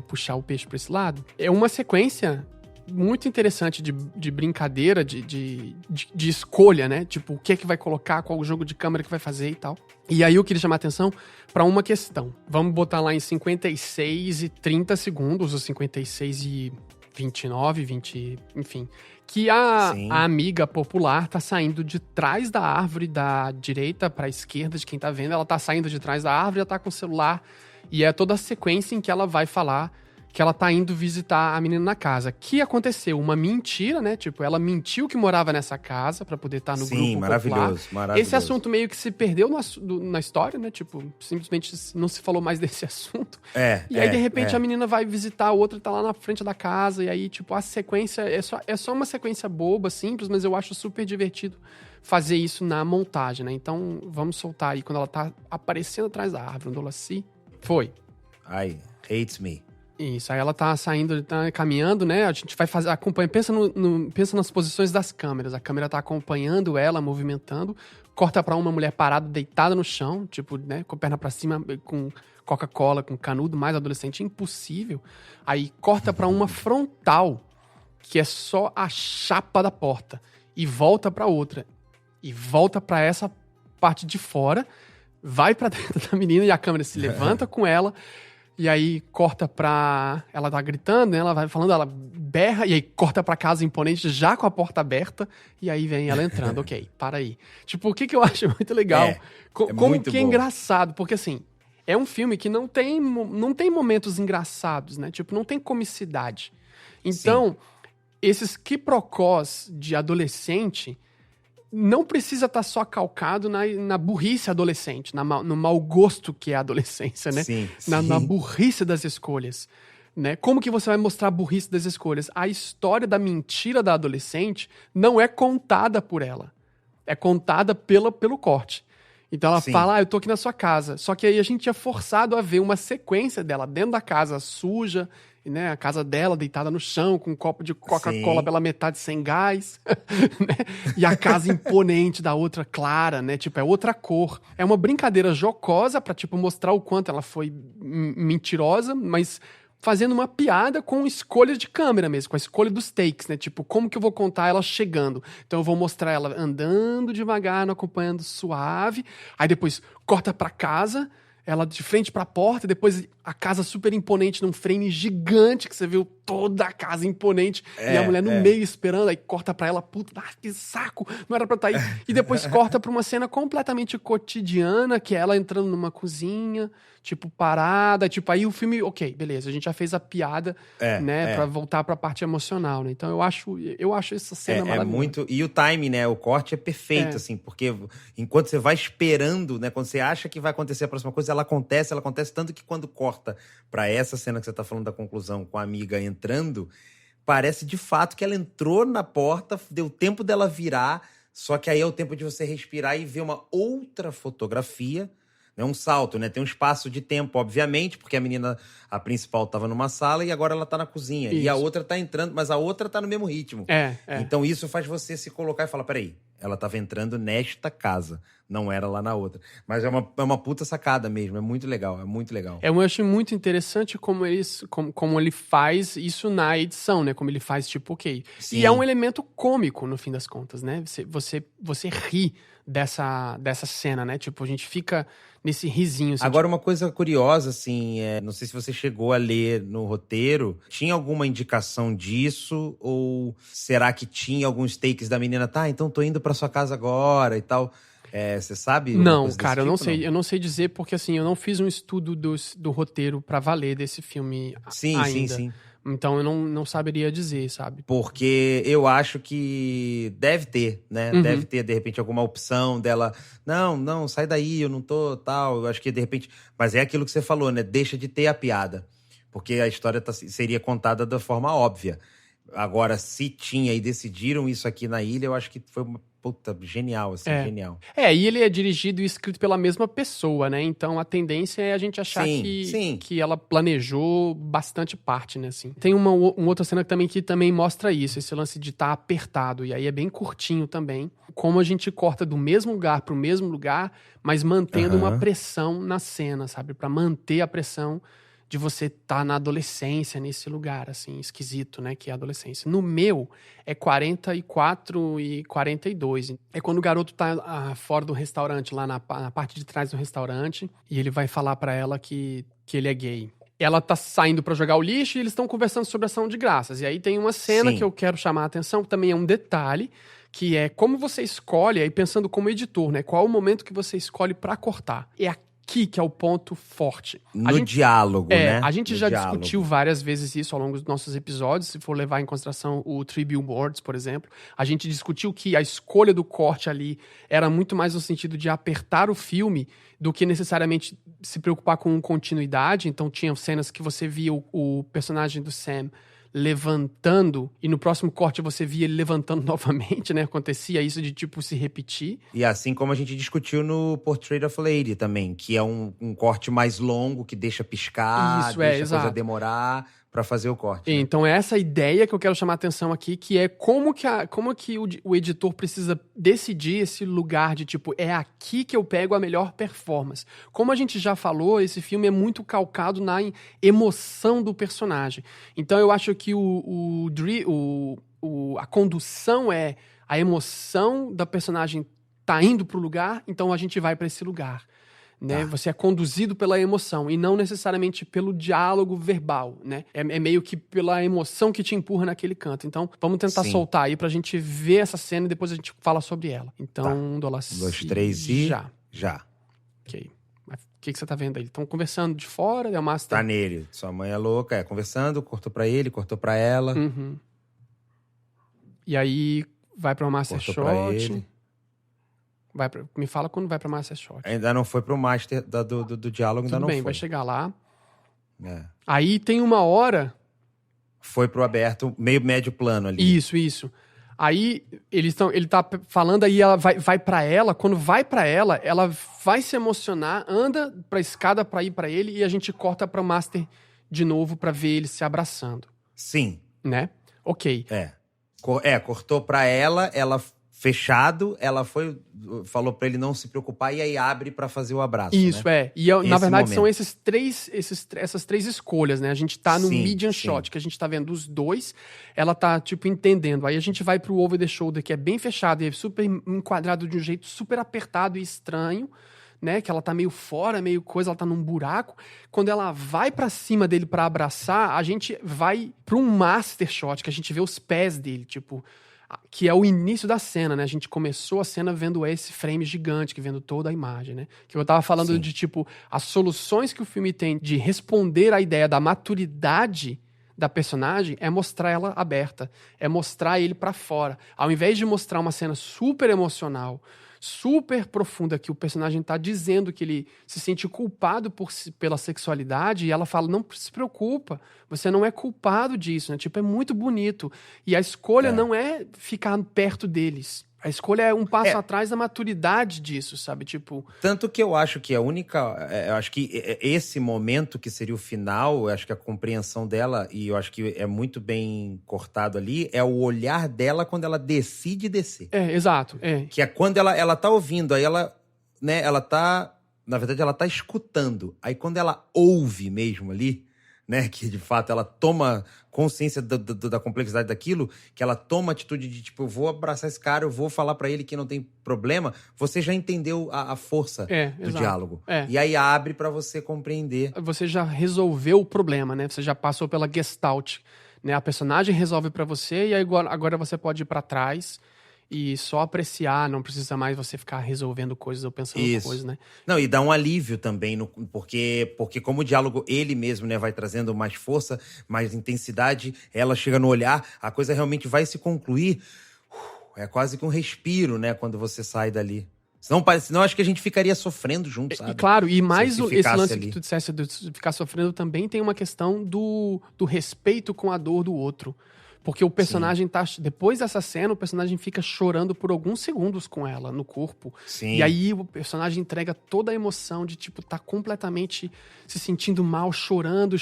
puxar o peixe para esse lado. É uma sequência muito interessante de brincadeira, de escolha, né? Tipo, o que é que vai colocar, qual o jogo de câmera que vai fazer e tal. E aí eu queria chamar a atenção para uma questão. Vamos botar lá em 56 e 30 segundos, ou 56 e 29, 20, enfim... que a amiga popular tá saindo de trás da árvore da direita pra esquerda de quem tá vendo. Ela tá saindo de trás da árvore, ela tá com o celular. E é toda a sequência em que ela vai falar que ela tá indo visitar a menina na casa. Que aconteceu? Uma mentira, né? Tipo, ela mentiu que morava nessa casa pra poder estar no grupo popular. Maravilhoso. Esse assunto meio que se perdeu na história, né? Tipo, simplesmente não se falou mais desse assunto. E aí, de repente, a menina vai visitar a outra, tá lá na frente da casa. E aí, tipo, a sequência é só uma sequência boba, simples, mas eu acho super divertido fazer isso na montagem, né? Então, vamos soltar aí quando ela tá aparecendo atrás da árvore, onde ela se... Foi. Ai, hates me. Isso, aí ela tá saindo, tá caminhando, né? A gente vai fazer, acompanha, pensa nas posições das câmeras. A câmera tá acompanhando ela, movimentando. Corta pra uma mulher parada, deitada no chão, tipo, né? Com a perna pra cima, com Coca-Cola, com canudo, mais adolescente, impossível. Aí corta pra uma frontal, que é só a chapa da porta. E volta pra outra. E volta pra essa parte de fora, vai pra dentro da menina e a câmera se levanta com ela. E aí corta pra... Ela tá gritando, né? Ela vai falando, ela berra, e aí corta pra casa imponente, já com a porta aberta, e aí vem ela entrando. Ok, para aí. Tipo, o que eu acho muito legal? Como muito que é engraçado, porque assim, é um filme que não tem momentos engraçados, né? Tipo, não tem comicidade. Então, esses quiprocós de adolescente... não precisa estar só calcado na burrice adolescente, no mau gosto que é a adolescência, né? Na burrice das escolhas, né? Como que você vai mostrar a burrice das escolhas? A história da mentira da adolescente não é contada por ela. É contada pelo corte. Então ela fala, eu tô aqui na sua casa. Só que aí a gente é forçado a ver uma sequência dela dentro da casa suja, né, a casa dela deitada no chão, com um copo de Coca-Cola pela metade sem gás, né? E a casa imponente da outra clara, né? Tipo, é outra cor. É uma brincadeira jocosa pra, tipo, mostrar o quanto ela foi mentirosa, mas fazendo uma piada com escolha de câmera mesmo, com a escolha dos takes, né? Tipo, como que eu vou contar ela chegando? Então eu vou mostrar ela andando devagar, acompanhando suave, aí depois corta pra casa, ela de frente pra porta, depois a casa super imponente num frame gigante, que você viu toda a casa imponente, e a mulher no meio esperando, aí corta pra ela, puta, que saco, não era pra estar aí. E depois corta pra uma cena completamente cotidiana, que é ela entrando numa cozinha, tipo, parada, tipo, aí o filme, ok, beleza, a gente já fez a piada, né, pra voltar pra parte emocional, né? Então eu acho essa cena maravilhosa. Muito, e o time, né, o corte é perfeito, assim, porque enquanto você vai esperando, né, quando você acha que vai acontecer a próxima coisa, ela acontece tanto que quando corta pra essa cena que você tá falando da conclusão com a amiga entrando, parece de fato que ela entrou na porta, deu tempo dela virar, só que aí é o tempo de você respirar e ver uma outra fotografia, né, um salto, né? Tem um espaço de tempo, obviamente, porque a principal tava numa sala e agora ela tá na cozinha. Isso. E a outra tá entrando, mas a outra tá no mesmo ritmo. Então isso faz você se colocar e falar, peraí, ela tava entrando nesta casa, não era lá na outra. Mas é uma puta sacada mesmo, é muito legal, é muito legal. Eu acho muito interessante como ele faz isso na edição, né? Como ele faz, tipo, ok. Sim. E é um elemento cômico, no fim das contas, né? Você ri dessa cena, né? Tipo, a gente fica nesse risinho. Assim, agora, uma coisa curiosa, assim, não sei se você chegou a ler no roteiro, tinha alguma indicação disso? Ou será que tinha alguns takes da menina, tá, então tô indo pra sua casa agora e tal? Você sabe? Alguma Não, coisa desse cara, eu não tipo, sei. Eu não sei dizer porque, assim, eu não fiz um estudo do roteiro pra valer desse filme Sim, ainda. sim. Então eu não saberia dizer, sabe? Porque eu acho que deve ter, né? Uhum. Deve ter, de repente, alguma opção dela. Não, sai daí, eu não tô tal. Eu acho que, de repente. Mas é aquilo que você falou, né? Deixa de ter a piada. Porque a história seria contada da forma óbvia. Agora, se tinha e decidiram isso aqui na ilha, eu acho que foi uma puta genial, assim, genial. E ele é dirigido e escrito pela mesma pessoa, né? Então a tendência é a gente achar Sim. que ela planejou bastante parte, né? Assim. Tem uma outra cena que também mostra isso, esse lance de estar apertado. E aí é bem curtinho também. Como a gente corta do mesmo lugar pro mesmo lugar, mas mantendo uma pressão na cena, sabe? Pra manter a pressão de você estar na adolescência, nesse lugar, assim, esquisito, né, que é a adolescência. No meu, é 44 e 42. É quando o garoto tá fora do restaurante, lá na parte de trás do restaurante, e ele vai falar pra ela que ele é gay. Ela tá saindo pra jogar o lixo e eles estão conversando sobre ação de graças. E aí tem uma cena que eu quero chamar a atenção, que também é um detalhe, que é como você escolhe, aí pensando como editor, né, qual o momento que você escolhe pra cortar. É aqui que é o ponto forte. Diálogo, né? A gente no já diálogo. discutiu várias vezes isso ao longo dos nossos episódios, se for levar em consideração o Three Billboards, por exemplo. A gente discutiu que a escolha do corte ali era muito mais no sentido de apertar o filme do que necessariamente se preocupar com continuidade. Então tinha cenas que você via o personagem do Sam levantando, e no próximo corte você via ele levantando novamente, né? Acontecia isso de, tipo, se repetir. E assim como a gente discutiu no Portrait of a Lady também, que é um corte mais longo, que deixa piscar, Isso, deixa a exato. coisa demorar pra fazer o corte. Né? Então, é essa ideia que eu quero chamar a atenção aqui, que é como que o editor precisa decidir esse lugar de, tipo, é aqui que eu pego a melhor performance. Como a gente já falou, esse filme é muito calcado na emoção do personagem. Então, eu acho que a condução é a emoção da personagem tá indo pro lugar, então a gente vai para esse lugar. Né? Você é conduzido pela emoção e não necessariamente pelo diálogo verbal, né? É meio que pela emoção que te empurra naquele canto. Então, vamos tentar soltar aí pra gente ver essa cena e depois a gente fala sobre ela. Então, Dolaci... 1, 2, 3 e... Já. Ok. Mas o que você tá vendo aí? Estão conversando de fora, é o Master... Tá nele. Sua mãe é louca, conversando, cortou pra ele, cortou pra ela. Uhum. E aí, vai pra uma Master Cortou pra Shot... ele. Me fala quando vai pra Master Shot. Ainda não foi pro Master do diálogo, ainda não foi. Tudo bem, vai chegar lá. É. Aí tem uma hora... Foi pro aberto, meio médio plano ali. Isso. Aí ele tá falando, aí ela vai pra ela. Quando vai pra ela vai se emocionar, anda pra escada pra ir pra ele e a gente corta pra Master de novo pra ver eles se abraçando. Sim. Né? Ok. Cortou pra ela fechado, ela falou pra ele não se preocupar e aí abre pra fazer o abraço. Isso, né? E na verdade momento. são essas três escolhas, né? A gente tá no medium sim. shot, que a gente tá vendo os dois, ela tá, tipo, entendendo. Aí a gente vai pro over the shoulder, que é bem fechado e é super enquadrado de um jeito super apertado e estranho, né? Que ela tá meio fora, meio coisa, ela tá num buraco. Quando ela vai pra cima dele pra abraçar, a gente vai pra um master shot, que a gente vê os pés dele, tipo... Que é o início da cena, né? A gente começou a cena vendo esse frame gigante, que vendo toda a imagem, né? Que eu tava falando de, tipo, as soluções que o filme tem de responder à ideia da maturidade da personagem é mostrar ela aberta, é mostrar ele pra fora. Ao invés de mostrar uma cena super emocional, super profunda, que o personagem tá dizendo que ele se sente culpado pela sexualidade, e ela fala, não se preocupa, você não é culpado disso, né? Tipo, é muito bonito. E a escolha não é ficar perto deles. A escolha é um passo atrás da maturidade disso, sabe? Tipo... Tanto que eu acho que a única... eu acho que esse momento que seria o final, eu acho que a compreensão dela, e eu acho que é muito bem cortado ali, é o olhar dela quando ela decide descer. Exato. Que é quando ela tá ouvindo, aí ela, né, ela tá... Na verdade, ela tá escutando. Aí quando ela ouve mesmo ali, né, que de fato ela toma consciência da complexidade daquilo, que ela toma a atitude de, tipo, eu vou abraçar esse cara, eu vou falar pra ele que não tem problema, você já entendeu a força do diálogo. E aí abre pra você compreender. Você já resolveu o problema, né? Você já passou pela gestalt, né? A personagem resolve pra você e aí agora você pode ir pra trás e só apreciar, não precisa mais você ficar resolvendo coisas ou pensando em coisas, né? Não, e dá um alívio também, porque como o diálogo ele mesmo, né, vai trazendo mais força, mais intensidade, ela chega no olhar, a coisa realmente vai se concluir. É quase que um respiro, né, quando você sai dali. Senão acho que a gente ficaria sofrendo junto, sabe? E claro, e mais esse lance ali. que tu disseste de ficar sofrendo também tem uma questão do respeito com a dor do outro. Porque o personagem tá... Depois dessa cena, o personagem fica chorando por alguns segundos com ela, no corpo. Sim. E aí o personagem entrega toda a emoção de, tipo, tá completamente se sentindo mal, chorando,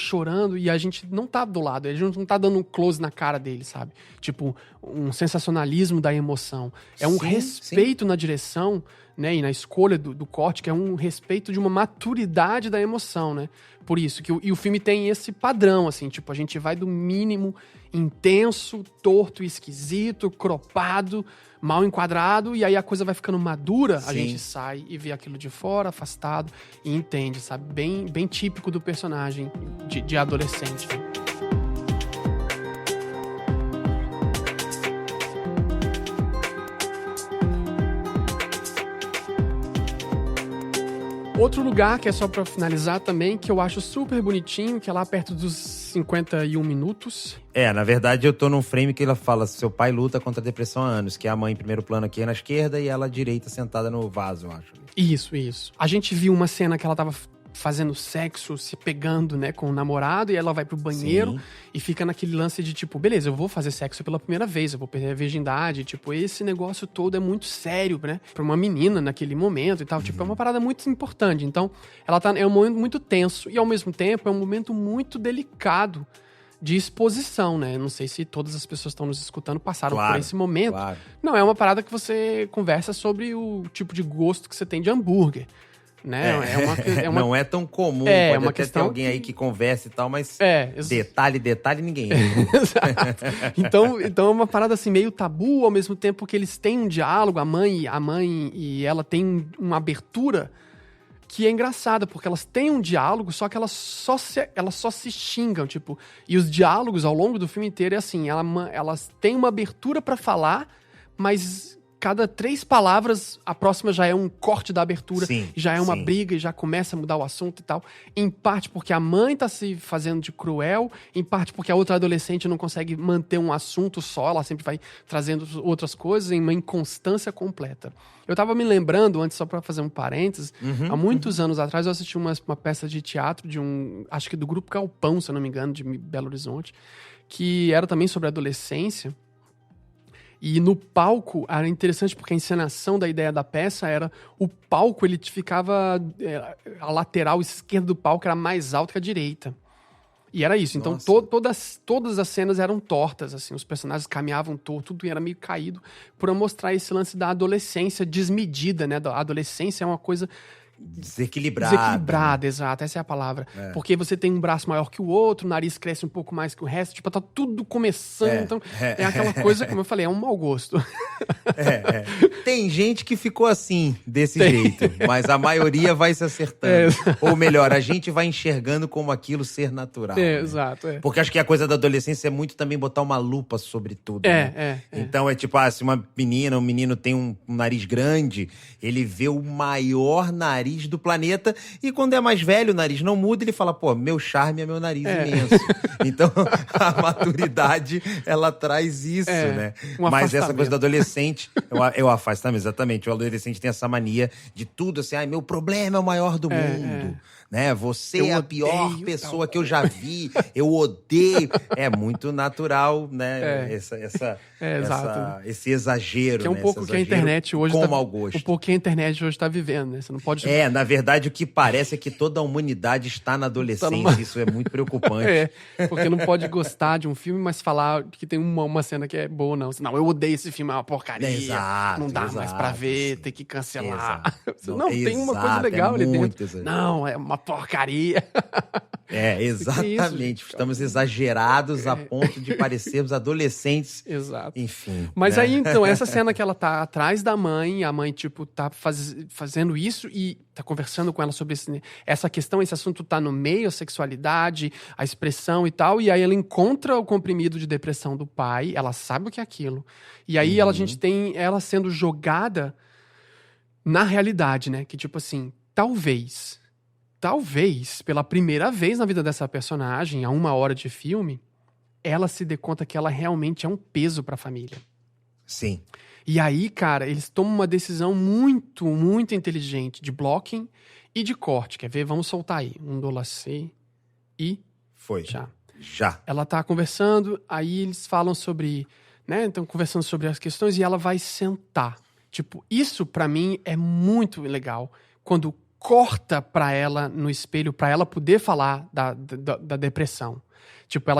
e a gente não tá do lado, a gente não tá dando um close na cara dele, sabe? Tipo, um sensacionalismo da emoção. É um respeito na direção, né, e na escolha do corte, que é um respeito de uma maturidade da emoção, né? Por isso, e o filme tem esse padrão, assim, tipo, a gente vai do mínimo intenso, torto, esquisito, cropado, mal enquadrado, e aí a coisa vai ficando madura, a gente sai e vê aquilo de fora, afastado, e entende, sabe? Bem, bem típico do personagem de adolescente. Outro lugar, que é só pra finalizar também, que eu acho super bonitinho, que é lá perto dos 51 minutos. Na verdade eu tô num frame que ela fala: seu pai luta contra a depressão há anos, que é a mãe em primeiro plano aqui na esquerda e ela à direita sentada no vaso, eu acho. Isso. A gente viu uma cena que ela tava fazendo sexo, se pegando, né, com o namorado, e ela vai pro banheiro e fica naquele lance de tipo, beleza, eu vou fazer sexo pela primeira vez, eu vou perder a virgindade, tipo, esse negócio todo é muito sério, né, pra uma menina naquele momento e tal, tipo, é uma parada muito importante. Então, é um momento muito tenso e ao mesmo tempo é um momento muito delicado de exposição, né? Não sei se todas as pessoas que estão nos escutando passaram por esse momento. Claro. Não, é uma parada que você conversa sobre o tipo de gosto que você tem de hambúrguer. Né? Não é tão comum, pode até ter alguém aí que conversa e tal, mas detalhe ninguém Exato. Então é uma parada assim meio tabu, ao mesmo tempo que eles têm um diálogo, a mãe e ela têm uma abertura que é engraçada, porque elas têm um diálogo, só que elas só se xingam, tipo, e os diálogos ao longo do filme inteiro é assim, elas têm uma abertura pra falar, mas cada 3 palavras, a próxima já é um corte da abertura, já é uma briga e já começa a mudar o assunto e tal. Em parte porque a mãe tá se fazendo de cruel, em parte porque a outra adolescente não consegue manter um assunto só, ela sempre vai trazendo outras coisas em uma inconstância completa. Eu tava me lembrando, antes, só pra fazer um parênteses, há muitos anos atrás eu assisti uma peça de teatro acho que do Grupo Galpão, se eu não me engano, de Belo Horizonte, que era também sobre adolescência. E no palco, era interessante porque a encenação da ideia da peça era... O palco, ele ficava... A lateral esquerda do palco era mais alta que a direita. E era isso. Então, todas as cenas eram tortas, assim. Os personagens caminhavam torto, tudo era meio caído. Para mostrar esse lance da adolescência desmedida, né? A adolescência é uma coisa... Desequilibrada, exato, essa é a palavra. Porque você tem um braço maior que o outro, o nariz cresce um pouco mais que o resto, tipo, tá tudo começando, então é aquela coisa, como eu falei, é um mau gosto. Tem gente que ficou assim, desse jeito, mas a maioria vai se acertando. Ou melhor, a gente vai enxergando como aquilo ser natural. Né? Exato. Porque acho que a coisa da adolescência é muito também botar uma lupa sobre tudo. Então é tipo, se uma menina, um menino tem um nariz grande, ele vê o maior nariz do planeta, e quando é mais velho, o nariz não muda, ele fala, pô, meu charme é meu nariz imenso. Então, a maturidade, ela traz isso, né? Mas essa coisa do adolescente, eu afastamento, exatamente. O adolescente tem essa mania de tudo, assim, meu problema é o maior do mundo. Né? Você é a pior pessoa que eu já vi, eu odeio. É muito natural, né? Esse exagero. Que é um pouco que a internet hoje com mau gosto. Um pouco que a internet hoje tá vivendo, né? Você não pode... na verdade, o que parece é que toda a humanidade está na adolescência. Isso é muito preocupante. Porque não pode gostar de um filme, mas falar que tem uma cena que é boa, não. Não, eu odeio esse filme, é uma porcaria. Não dá mais pra ver, tem que cancelar. Não, tem uma coisa legal ali dentro. Não, é uma porcaria. Exatamente. Estamos exagerados a ponto de parecermos adolescentes. Exato. Enfim. Mas né? aí, então, essa cena que ela tá atrás da mãe, a mãe, tipo, tá fazendo isso e tá conversando com ela sobre essa questão, esse assunto tá no meio, a sexualidade, a expressão e tal, e aí ela encontra o comprimido de depressão do pai, ela sabe o que é aquilo. E aí a gente tem ela sendo jogada na realidade, né? Que tipo assim, talvez, pela primeira vez na vida dessa personagem, a 1 hora de filme, ela se dê conta que ela realmente é um peso pra família. Sim. E aí, cara, eles tomam uma decisão muito, muito inteligente de blocking e de corte. Quer ver? Vamos soltar aí. $1 e... Foi. Já. Ela tá conversando, aí eles falam sobre... né? Estão conversando sobre as questões e ela vai sentar. Tipo, isso pra mim é muito legal. Quando corta pra ela no espelho, pra ela poder falar da depressão. Tipo,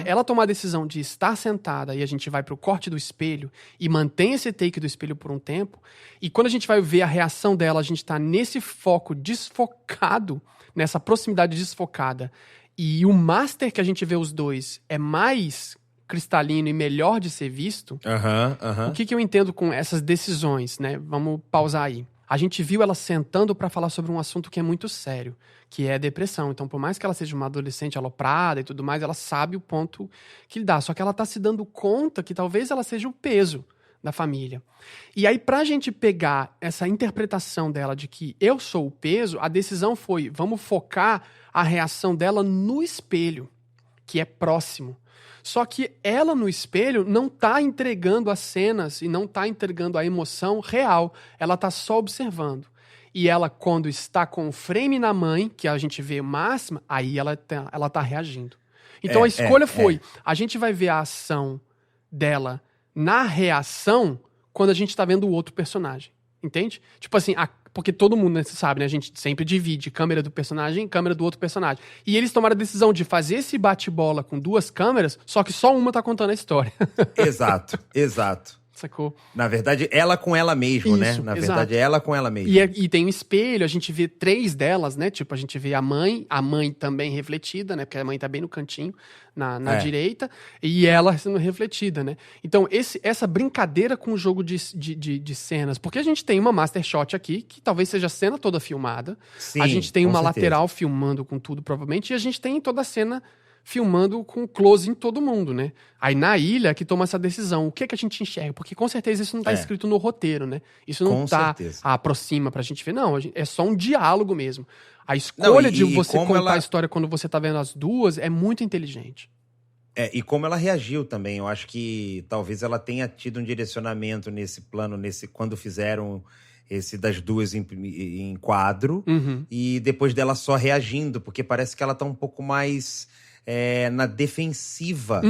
ela toma a decisão de estar sentada e a gente vai pro corte do espelho e mantém esse take do espelho por um tempo. E quando a gente vai ver a reação dela, a gente tá nesse foco desfocado, nessa proximidade desfocada. E o master que a gente vê os dois é mais cristalino e melhor de ser visto. O que eu entendo com essas decisões, né? Vamos pausar aí. A gente viu ela sentando pra falar sobre um assunto que é muito sério, que é a depressão. Então, por mais que ela seja uma adolescente aloprada e tudo mais, ela sabe o ponto que lhe dá. Só que ela tá se dando conta que talvez ela seja o peso da família. E aí, pra gente pegar essa interpretação dela de que eu sou o peso, a decisão foi, vamos focar a reação dela no espelho, que é próximo. Só que ela no espelho não tá entregando as cenas e não tá entregando a emoção real. Ela tá só observando. E ela, quando está com o frame na mãe, que a gente vê máxima, aí ela tá reagindo. Então a escolha foi, a gente vai ver a ação dela na reação quando a gente tá vendo o outro personagem. Entende? Tipo assim, porque todo mundo, né, você sabe, né? A gente sempre divide câmera do personagem e câmera do outro personagem. E eles tomaram a decisão de fazer esse bate-bola com 2 câmeras, só que só uma tá contando a história. Exato. Sacou? Na verdade, ela com ela mesmo, né? Na verdade, ela com ela mesmo. E tem um espelho, a gente vê 3 delas, né? Tipo, a gente vê a mãe também refletida, né? Porque a mãe tá bem no cantinho, na direita, e ela sendo refletida, né? Então, essa brincadeira com o jogo de cenas, porque a gente tem uma master shot aqui, que talvez seja a cena toda filmada, Sim, a gente tem uma certeza. lateral filmando com tudo, provavelmente, e a gente tem toda a cena filmando com close em todo mundo, né? Aí na ilha que toma essa decisão. O que a gente enxerga? Porque com certeza isso não tá escrito no roteiro, né? Isso não aproxima pra gente ver. Não, é só um diálogo mesmo. A escolha de você contar a história quando você tá vendo as duas é muito inteligente. E como ela reagiu também. Eu acho que talvez ela tenha tido um direcionamento nesse plano, quando fizeram esse das duas em quadro. E depois dela só reagindo, porque parece que ela tá um pouco mais... na defensiva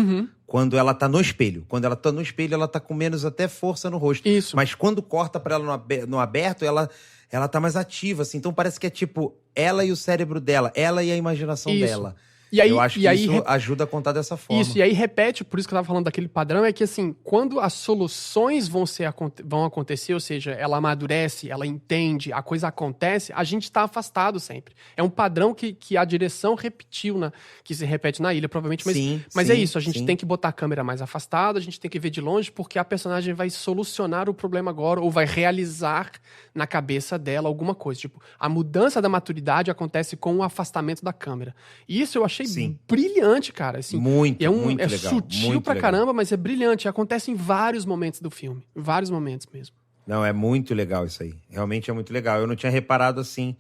quando ela tá no espelho. Quando ela tá no espelho, ela tá com menos até força no rosto. Isso. Mas quando corta pra ela no aberto, ela tá mais ativa, assim. Então parece que é tipo ela e o cérebro dela, ela e a imaginação dela. E aí, eu acho que isso ajuda a contar dessa forma. Isso, e aí repete, por isso que eu tava falando daquele padrão, é que assim, quando as soluções vão acontecer, ou seja, ela amadurece, ela entende, a coisa acontece, a gente tá afastado sempre. É um padrão que a direção repetiu, que se repete na ilha, provavelmente, mas é isso, a gente tem que botar a câmera mais afastada, a gente tem que ver de longe, porque a personagem vai solucionar o problema agora, ou vai realizar na cabeça dela alguma coisa. Tipo, a mudança da maturidade acontece com o afastamento da câmera. E isso eu achei brilhante, cara. Assim, muito legal. É sutil muito pra legal. caramba, mas é brilhante. Acontece em vários momentos do filme. Em vários momentos mesmo. Não, é muito legal isso aí. Realmente é muito legal. Eu não tinha reparado, assim,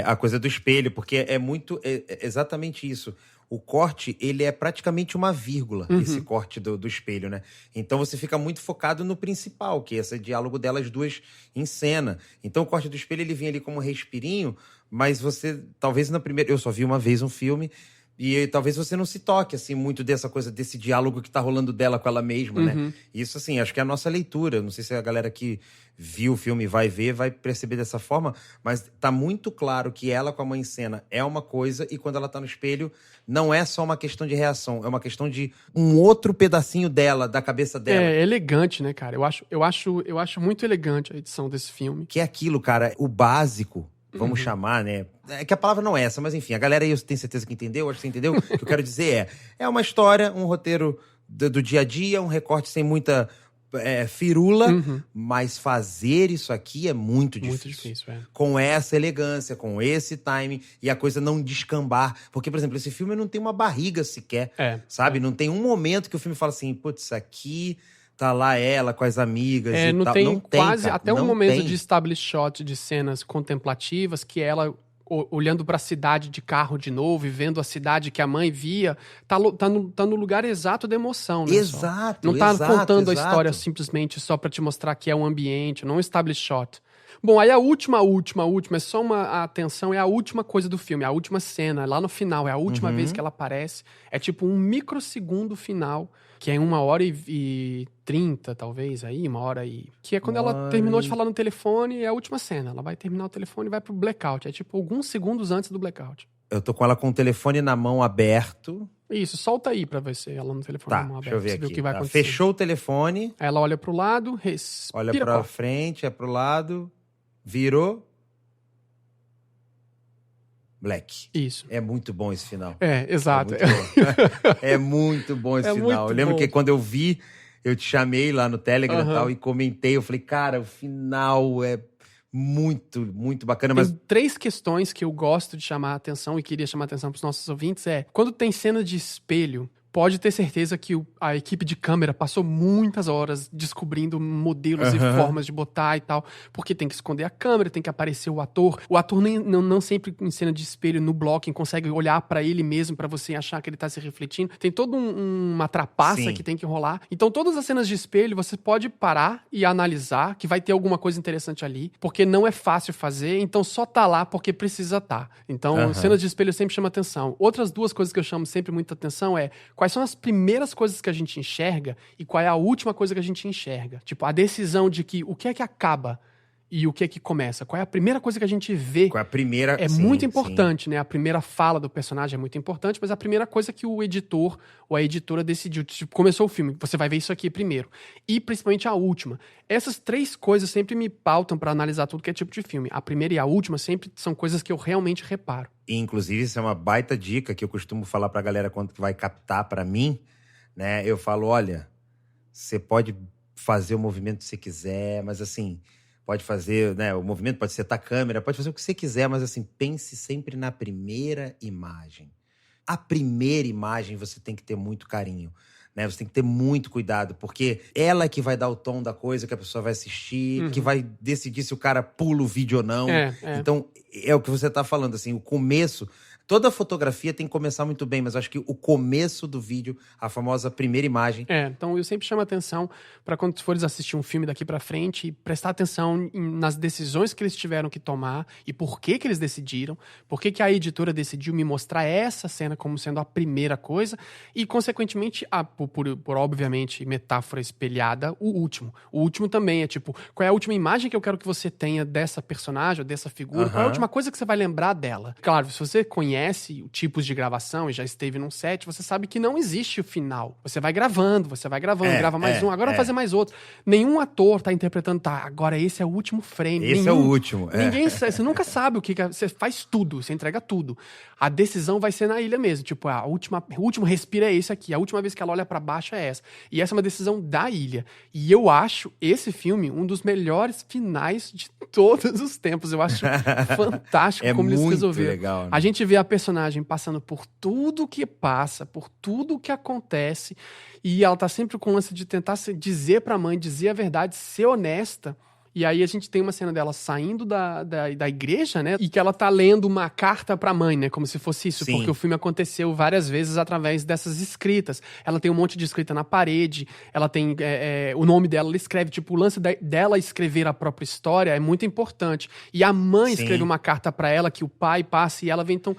a coisa do espelho, porque é exatamente isso. O corte, ele é praticamente uma vírgula, esse corte do espelho, né? Então você fica muito focado no principal, que é esse diálogo delas duas em cena. Então o corte do espelho, ele vinha ali como um respirinho, mas você, talvez na primeira... Eu só vi uma vez um filme, e talvez você não se toque, assim, muito dessa coisa, desse diálogo que tá rolando dela com ela mesma, né? Isso, assim, acho que é a nossa leitura. Não sei se a galera que viu o filme vai ver, vai perceber dessa forma, mas tá muito claro que ela com a mãe em cena é uma coisa, e quando ela tá no espelho, não é só uma questão de reação, é uma questão de um outro pedacinho dela, da cabeça dela. É elegante, né, cara? Eu acho muito elegante a edição desse filme. Que é aquilo, cara, o básico vamos chamar, né? É que a palavra não é essa, mas enfim, a galera aí eu tenho certeza que entendeu, acho que você entendeu. O que eu quero dizer é uma história, um roteiro do dia a dia, um recorte sem muita firula, mas fazer isso aqui é muito difícil. Muito difícil, Com essa elegância, com esse timing, e a coisa não descambar. Porque, por exemplo, esse filme não tem uma barriga sequer, sabe? Não tem um momento que o filme fala assim, putz, isso aqui tá lá ela com as amigas e não tal. tem Não tem, quase cara, até um momento de establish shot de cenas contemplativas que ela olhando pra cidade de carro de novo e vendo a cidade que a mãe via, tá no lugar exato da emoção, né? Exato, não tá exato, contando a exato. história simplesmente só pra te mostrar que é um ambiente, não um establish shot. Bom, aí a última, é só uma atenção, é a última coisa do filme, a última cena, lá no final, é a última vez que ela aparece, é tipo um microsegundo final, que é 1h30, talvez, aí, 1h. Que é quando ela terminou de falar no telefone, é a última cena. Ela vai terminar o telefone e vai pro blackout. É tipo alguns segundos antes do blackout. Eu tô com ela com o telefone na mão aberto. Isso, solta aí pra ver se ela no telefone na mão aberta. Deixa eu ver aqui. O que vai acontecer. Fechou o telefone. Aí ela olha pro lado, respira. Olha pra frente, pro lado, virou. Black. Isso. É muito bom esse final. Exato. É muito bom esse final. Eu lembro que quando eu vi, eu te chamei lá no Telegram e tal, e comentei. Eu falei, cara, o final é muito, muito bacana. Tem 3 questões que eu gosto de chamar a atenção e queria chamar a atenção pros nossos ouvintes. Quando tem cena de espelho, pode ter certeza que a equipe de câmera passou muitas horas descobrindo modelos e formas de botar e tal, porque tem que esconder a câmera, tem que aparecer o ator. O ator não sempre em cena de espelho, no blocking, consegue olhar pra ele mesmo, pra você achar que ele tá se refletindo. Tem toda uma trapaça que tem que rolar. Então, todas as cenas de espelho, você pode parar e analisar, que vai ter alguma coisa interessante ali, porque não é fácil fazer, então só tá lá porque precisa tá. Então, cenas de espelho sempre chama atenção. Outras 2 coisas que eu chamo sempre muita atenção quais são as primeiras coisas que a gente enxerga e qual é a última coisa que a gente enxerga. Tipo, a decisão de que o que é que acaba e o que é que começa. Qual é a primeira coisa que a gente vê? Qual é a primeira... É muito importante, né? A primeira fala do personagem é muito importante, mas a primeira coisa que o editor ou a editora decidiu, tipo, começou o filme, você vai ver isso aqui primeiro. E principalmente a última. Essas 3 coisas sempre me pautam pra analisar tudo que é tipo de filme. A primeira e a última sempre são coisas que eu realmente reparo. E, inclusive, isso é uma baita dica que eu costumo falar pra galera quando vai captar pra mim, né? Eu falo, olha, você pode fazer o movimento que você quiser, mas assim... Pode fazer, né? O movimento pode setar a câmera, pode fazer o que você quiser, mas assim, pense sempre na primeira imagem. A primeira imagem você tem que ter muito carinho, né? Você tem que ter muito cuidado, porque ela é que vai dar o tom da coisa que a pessoa vai assistir, que vai decidir se o cara pula o vídeo ou não. Então, é o que você tá falando, assim, o começo... Toda fotografia tem que começar muito bem, mas eu acho que o começo do vídeo, a famosa primeira imagem... Então eu sempre chamo atenção para quando tu fores assistir um filme daqui pra frente e prestar atenção nas decisões que eles tiveram que tomar e por que eles decidiram, por que a editora decidiu me mostrar essa cena como sendo a primeira coisa e, consequentemente, por obviamente, metáfora espelhada, o último. O último também é tipo, qual é a última imagem que eu quero que você tenha dessa personagem ou dessa figura? Qual é a última coisa que você vai lembrar dela? Claro, se você conhece tipos de gravação e já esteve num set, você sabe que não existe o final. Você vai gravando, grava mais um, agora vai fazer mais outro. Nenhum ator tá interpretando, agora esse é o último frame. Esse é o último. Você nunca sabe o que você faz tudo, você entrega tudo. A decisão vai ser na ilha mesmo, tipo, o último respiro é esse aqui, a última vez que ela olha pra baixo é essa. E essa é uma decisão da ilha. E eu acho esse filme um dos melhores finais de todos os tempos. Eu acho fantástico como eles resolveram. Legal, né? A gente vê a personagem passando por tudo que passa, por tudo que acontece, e ela tá sempre com o lance de tentar dizer pra mãe, dizer a verdade, ser honesta. E aí a gente tem uma cena dela saindo da igreja, né? E que ela tá lendo uma carta pra mãe, né? Como se fosse isso. Sim. Porque o filme aconteceu várias vezes através dessas escritas. Ela tem um monte de escrita na parede. Ela tem o nome dela, ela escreve. Tipo, o lance dela escrever a própria história é muito importante. E a mãe escreve uma carta pra ela que o pai passa e ela vem... Então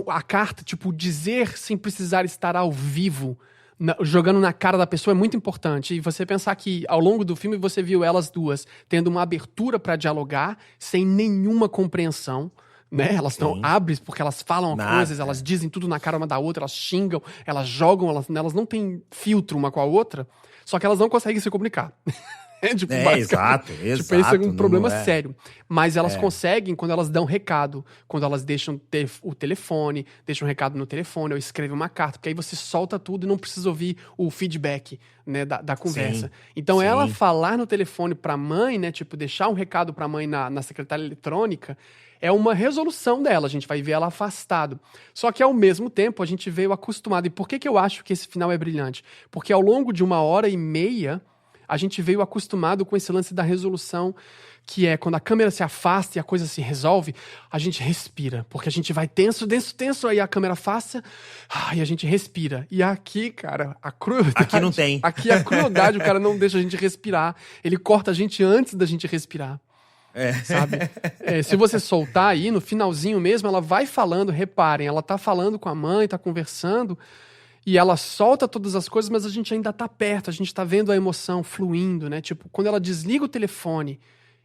a carta, tipo, dizer sem precisar estar ao vivo... jogando na cara da pessoa é muito importante. E você pensar que ao longo do filme você viu elas duas tendo uma abertura pra dialogar sem nenhuma compreensão, né? Elas estão abrem porque elas falam coisas, elas dizem tudo na cara uma da outra, elas xingam, elas jogam, elas não têm filtro uma com a outra, só que elas não conseguem se comunicar. Tipo, exato. Tipo, esse é um problema não é. sério. Mas elas conseguem quando elas dão recado, quando elas deixam o telefone, deixam um recado no telefone, ou escrevem uma carta, porque aí você solta tudo e não precisa ouvir o feedback, né, da conversa. Sim, Então, sim. ela falar no telefone pra mãe, né, tipo, deixar um recado pra mãe na secretária eletrônica, é uma resolução dela, a gente vai ver ela afastado. Só que, ao mesmo tempo, a gente veio acostumado. E por que eu acho que esse final é brilhante? Porque ao longo de 1h30, a gente veio acostumado com esse lance da resolução, que é quando a câmera se afasta e a coisa se resolve, a gente respira. Porque a gente vai tenso, aí a câmera afasta, e a gente respira. E aqui, cara, a crueldade... Aqui não tem. Aqui a crueldade, o cara não deixa a gente respirar. Ele corta a gente antes da gente respirar. Sabe? Se você soltar aí, no finalzinho mesmo, ela vai falando, reparem, ela tá falando com a mãe, tá conversando, e ela solta todas as coisas, mas a gente ainda tá perto, a gente tá vendo a emoção fluindo, né? Tipo, quando ela desliga o telefone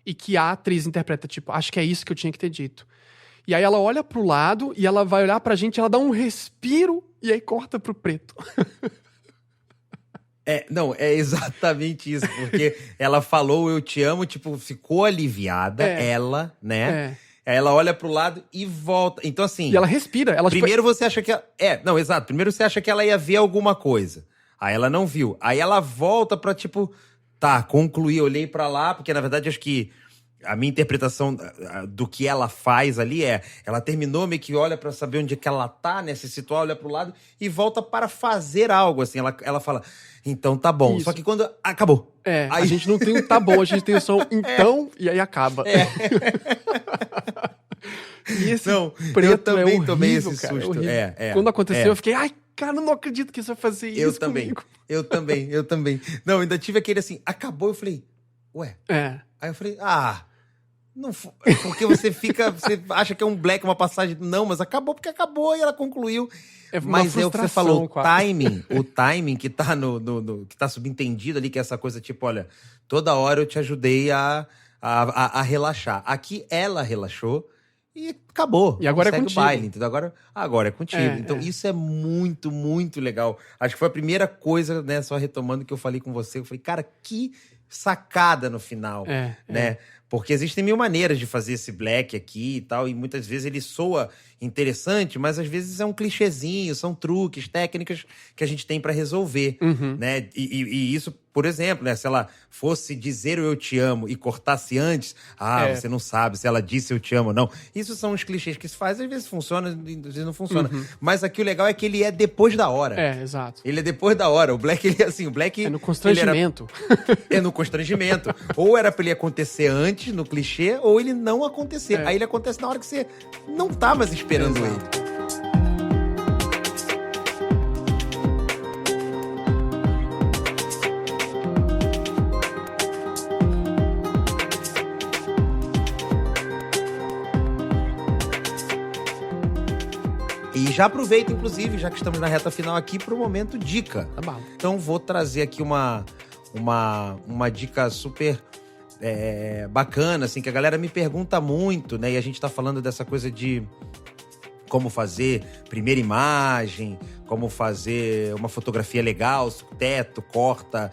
e que a atriz interpreta, tipo, acho que é isso que eu tinha que ter dito. E aí ela olha pro lado e ela vai olhar pra gente, ela dá um respiro e aí corta pro preto. Não, é exatamente isso, porque ela falou eu te amo, tipo, ficou aliviada, ela, né? Ela olha pro lado e volta. Então, assim... E ela respira. Ela, primeiro você acha que... Não, exato. Primeiro você acha que ela ia ver alguma coisa. Aí ela não viu. Aí ela volta pra, tipo... Tá, concluir. Eu olhei pra lá, porque, na verdade, acho que a minha interpretação do que ela faz ali ela terminou, meio que olha pra saber onde é que ela tá, né? Se situar, olha pro lado e volta para fazer algo, assim. Ela fala, então tá bom. Isso. Só que quando... Acabou. Aí... A gente não tem o tá bom, a gente tem o som então, e aí acaba. E esse preto eu também horrível, tomei esse cara, susto. Quando aconteceu, eu fiquei, ai, cara, eu não acredito que isso vai fazer isso comigo. Eu também. Não, ainda tive aquele assim, acabou, eu falei, ué. Aí eu falei, não, porque você acha que é um black, uma passagem. Não, mas acabou porque acabou e ela concluiu. Mas é o que você falou, o timing que tá que tá subentendido ali, que é essa coisa tipo, olha, toda hora eu te ajudei a relaxar. Aqui ela relaxou e acabou. E agora é contigo. O baile, entendeu? Agora é contigo. Então isso é muito, muito legal. Acho que foi a primeira coisa, né, só retomando que eu falei com você. Eu falei, cara, que sacada no final, né? Porque existem mil maneiras de fazer esse black aqui e tal, e muitas vezes ele soa interessante, mas às vezes é um clichêzinho, são truques, técnicas que a gente tem pra resolver, né? E isso, por exemplo, né? Se ela fosse dizer o eu te amo e cortasse antes, você não sabe se ela disse eu te amo ou não. Isso são os clichês que se faz, às vezes funciona, às vezes não funciona. Mas aqui o legal é que ele é depois da hora. Exato. Ele é depois da hora. O Black, ele é assim, o Black... É no constrangimento. É no constrangimento. Ou era pra ele acontecer antes, no clichê, ou ele não acontecer. Aí ele acontece na hora que você não tá mais esperando ele. E já aproveito, inclusive, já que estamos na reta final aqui, para o momento dica. Tá bom. Então vou trazer aqui uma dica super bacana, assim, que a galera me pergunta muito, né? E a gente tá falando dessa coisa de como fazer primeira imagem, como fazer uma fotografia legal, teto, corta,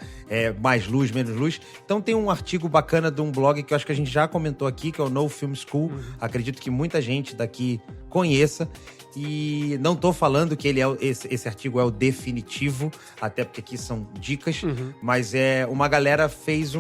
mais luz, menos luz. Então tem um artigo bacana de um blog que eu acho que a gente já comentou aqui, que é o No Film School. Acredito que muita gente daqui conheça. E não tô falando que esse artigo é o definitivo, até porque aqui são dicas, mas uma galera fez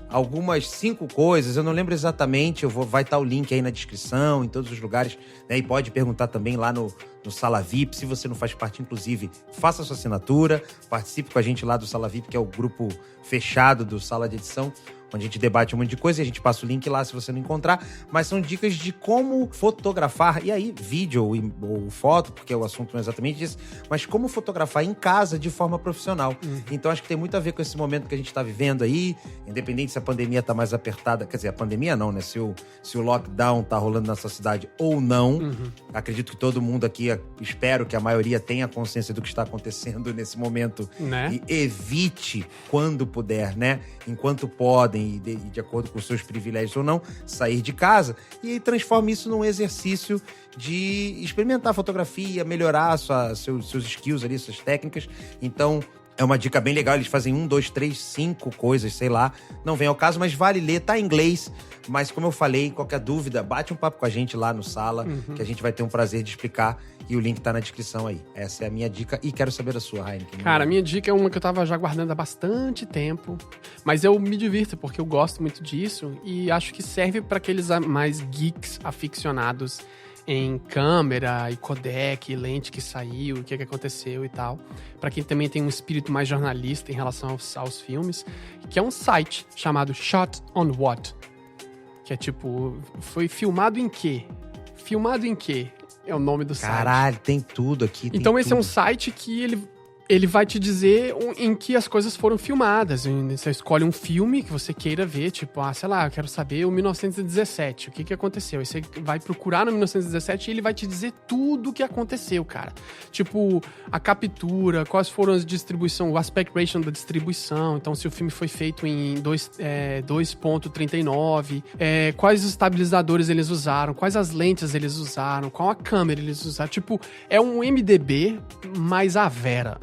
algumas 5 coisas, eu não lembro exatamente, vai estar o link aí na descrição, em todos os lugares, né? E pode perguntar também lá no Sala VIP, se você não faz parte, inclusive, faça a sua assinatura, participe com a gente lá do Sala VIP, que é o grupo fechado do Sala de Edição, onde a gente debate um monte de coisa e a gente passa o link lá se você não encontrar, mas são dicas de como fotografar, e aí vídeo ou foto, porque o assunto não é exatamente isso, mas como fotografar em casa de forma profissional. Então acho que tem muito a ver com esse momento que a gente está vivendo aí, independente se a pandemia tá mais apertada, quer dizer, a pandemia não, né? Se o lockdown tá rolando na sua cidade ou não, acredito que todo mundo aqui, espero que a maioria tenha consciência do que está acontecendo nesse momento, né? E evite, quando puder, né? Enquanto podem, e de acordo com os seus privilégios ou não, sair de casa e transforme isso num exercício de experimentar a fotografia, melhorar seus skills ali, suas técnicas. Então, É uma dica bem legal, eles fazem 1, 2, 3, 5 coisas, sei lá. Não vem ao caso, mas vale ler, tá em inglês. Mas como eu falei, qualquer dúvida, bate um papo com a gente lá no Sala, que a gente vai ter um prazer de explicar. E o link tá na descrição aí. Essa é a minha dica e quero saber a sua, Heineken. Cara, a minha dica é uma que eu tava já guardando há bastante tempo. Mas eu me divirto porque eu gosto muito disso. E acho que serve para aqueles mais geeks aficionados em câmera e codec, e lente que saiu, o que aconteceu e tal. Pra quem também tem um espírito mais jornalista em relação aos filmes, que é um site chamado Shot on What. Que é tipo, foi filmado em quê? Filmado em quê? É o nome do site. Caralho, tem tudo aqui. Então esse é um site que ele vai te dizer em que as coisas foram filmadas. Você escolhe um filme que você queira ver, tipo, sei lá, eu quero saber o 1917, o que aconteceu. Aí você vai procurar no 1917 e ele vai te dizer tudo o que aconteceu, cara. Tipo, a captura, quais foram as distribuições, o aspect ratio da distribuição. Então, se o filme foi feito em 2.39, quais os estabilizadores eles usaram, quais as lentes eles usaram, qual a câmera eles usaram. Tipo, é um MDB mais a Vera.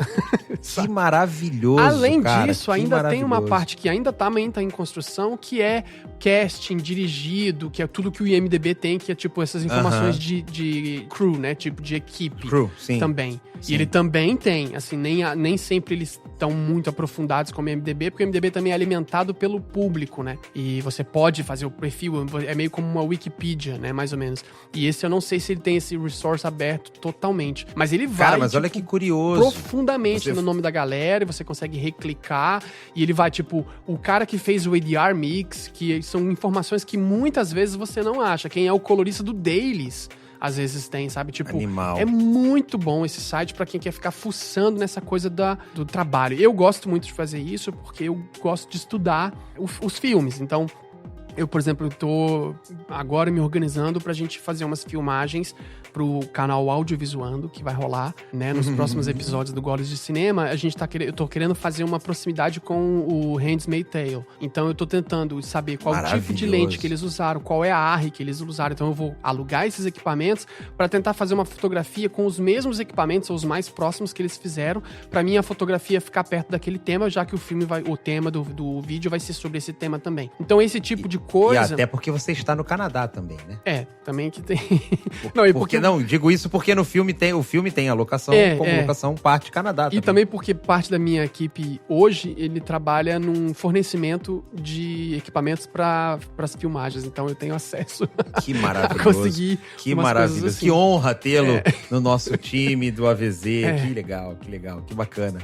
Que maravilhoso, Além cara, disso, ainda tem uma parte que ainda também tá em construção, que é casting, dirigido, que é tudo que o IMDb tem, que é tipo essas informações de crew, né? Tipo de equipe. Crew, sim. Também. Sim. E ele também tem, assim, nem sempre eles estão muito aprofundados como o IMDb, porque o IMDb também é alimentado pelo público, né? E você pode fazer o perfil, é meio como uma Wikipedia, né? Mais ou menos. E esse eu não sei se ele tem esse resource aberto totalmente. Mas ele vai, cara, mas olha que curioso. Profundamente no nome da galera, e você consegue reclicar, e ele vai, tipo, o cara que fez o ADR Mix, que são informações que muitas vezes você não acha. Quem é o colorista do Dailies, às vezes tem, sabe? Tipo, Animal. É muito bom esse site pra quem quer ficar fuçando nessa coisa do trabalho. Eu gosto muito de fazer isso porque eu gosto de estudar os filmes. Então, eu, por exemplo, tô agora me organizando pra gente fazer umas filmagens pro canal Audiovisuando, que vai rolar, né? Nos próximos episódios do Goles de Cinema, eu tô querendo fazer uma proximidade com o Handmaid's Tale. Então eu tô tentando saber qual o tipo de lente que eles usaram, qual é a ARRI que eles usaram. Então eu vou alugar esses equipamentos pra tentar fazer uma fotografia com os mesmos equipamentos, ou os mais próximos que eles fizeram, pra minha fotografia ficar perto daquele tema, já que o tema do vídeo vai ser sobre esse tema também. Então esse tipo de coisa... E até porque você está no Canadá também, né? Também que tem... Não, digo isso porque o filme tem a locação, locação parte Canadá também. E também porque parte da minha equipe hoje, ele trabalha num fornecimento de equipamentos para as filmagens. Então eu tenho acesso que maravilhoso, a conseguir que maravilhoso. Assim. Que honra tê-lo no nosso time do AVZ. Que legal, que bacana.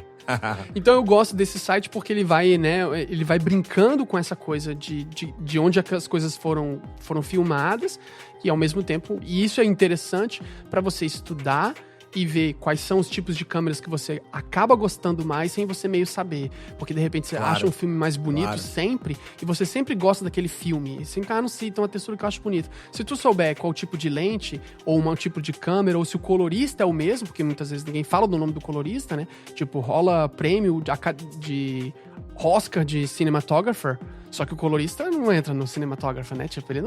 Então eu gosto desse site porque ele vai, né, ele vai brincando com essa coisa de onde as coisas foram filmadas, e ao mesmo tempo, e isso é interessante para você estudar e ver quais são os tipos de câmeras que você acaba gostando mais sem você meio saber. Porque de repente você acha um filme mais bonito sempre, e você sempre gosta daquele filme. E sempre, não sei, tem uma textura que eu acho bonita. Se tu souber qual tipo de lente, ou um tipo de câmera, ou se o colorista é o mesmo, porque muitas vezes ninguém fala do nome do colorista, né? Tipo, rola prêmio de Oscar de cinematographer, só que o colorista não entra no cinematographer, né? Tipo, ele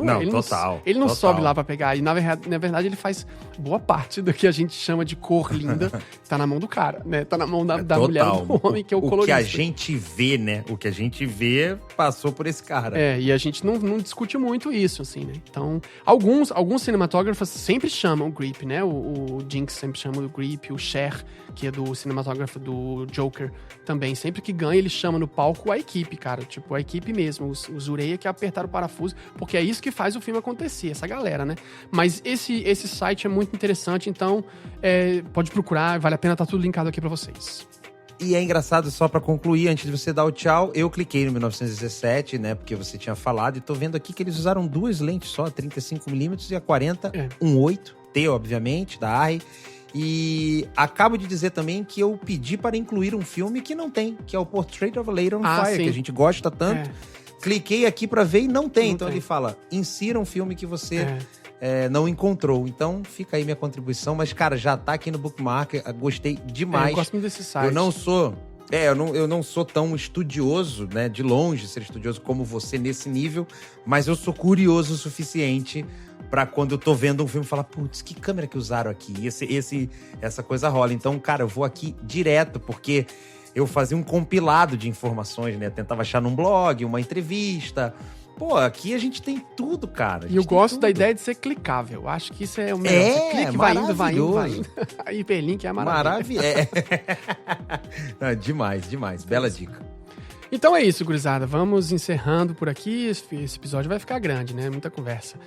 não sobe lá pra pegar. E na verdade ele faz boa parte do que a gente chama de cor linda, tá na mão do cara, né? Tá na mão da mulher ou do homem, que é o colorista. O que a gente vê, né? O que a gente vê passou por esse cara. E a gente não discute muito isso, assim, né? Então, alguns cinematógrafos sempre chamam o grip, né? O Jinx sempre chama o grip, o Cher, que é do cinematógrafo do Joker, também. Sempre que ganha, ele chama no palco a equipe, cara. Tipo, a equipe mesmo. Os Ureia que apertaram o parafuso, porque é isso que faz o filme acontecer, essa galera, né? Mas esse site é muito interessante, então pode procurar, vale a pena, tá tudo linkado aqui pra vocês. E é engraçado, só pra concluir, antes de você dar o tchau, eu cliquei no 1917, né, porque você tinha falado, e tô vendo aqui que eles usaram duas lentes só, a 35mm e a 40, 1.8T, obviamente, da ARRI. E acabo de dizer também que eu pedi para incluir um filme que não tem, que é o Portrait of a Lady on Fire, sim. que a gente gosta tanto. Cliquei aqui pra ver e não tem. Então tem. Ele fala, insira um filme que você não encontrou. Então fica aí minha contribuição. Mas, cara, já tá aqui no Bookmark. Gostei demais. Eu gosto muito desse site. Eu não sou... eu não sou tão estudioso, né? De longe ser estudioso como você nesse nível. Mas eu sou curioso o suficiente pra quando eu tô vendo um filme falar, putz, que câmera que usaram aqui? Essa coisa rola. Então, cara, eu vou aqui direto, porque... eu fazia um compilado de informações, né? Tentava achar num blog, uma entrevista. Pô, aqui a gente tem tudo, cara. E eu gosto da ideia de ser clicável. Acho que isso é o melhor. Você clica e vai indo, vai indo, vai indo. A hiperlink é maravilha. Não, demais. Bela dica. Então é isso, gurizada. Vamos encerrando por aqui. Esse episódio vai ficar grande, né? Muita conversa.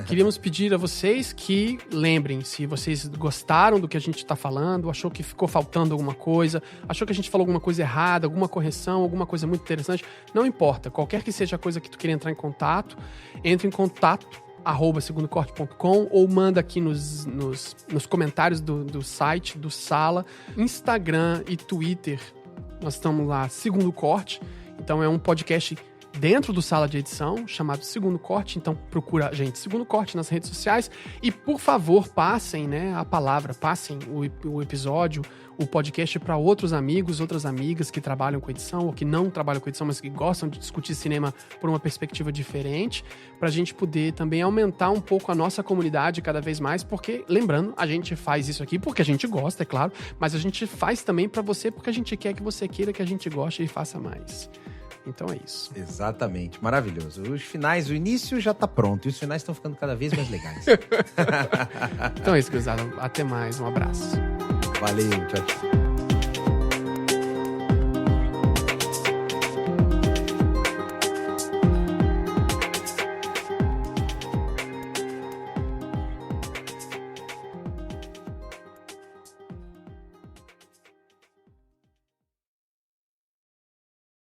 Queríamos pedir a vocês que lembrem, se vocês gostaram do que a gente está falando, achou que ficou faltando alguma coisa, achou que a gente falou alguma coisa errada, alguma correção, alguma coisa muito interessante, não importa. Qualquer que seja a coisa que tu queira entrar em contato, entre em contato @segundocorte.com ou manda aqui nos comentários do site, do Sala, Instagram e Twitter. Nós estamos lá, Segundo Corte. Então é um podcast dentro do Sala de Edição, chamado Segundo Corte. Então procura a gente, Segundo Corte, nas redes sociais. E, por favor, passem, né, a palavra, passem o episódio, o podcast para outros amigos, outras amigas que trabalham com edição ou que não trabalham com edição, mas que gostam de discutir cinema por uma perspectiva diferente, para a gente poder também aumentar um pouco a nossa comunidade cada vez mais, porque, lembrando, a gente faz isso aqui porque a gente gosta, é claro, mas a gente faz também para você porque a gente quer que você queira que a gente goste e faça mais. Então é isso. Exatamente, maravilhoso. Os finais, o início já tá pronto e os finais estão ficando cada vez mais legais. Então é isso, gurizada. Até mais, um abraço. Valeu, tchau.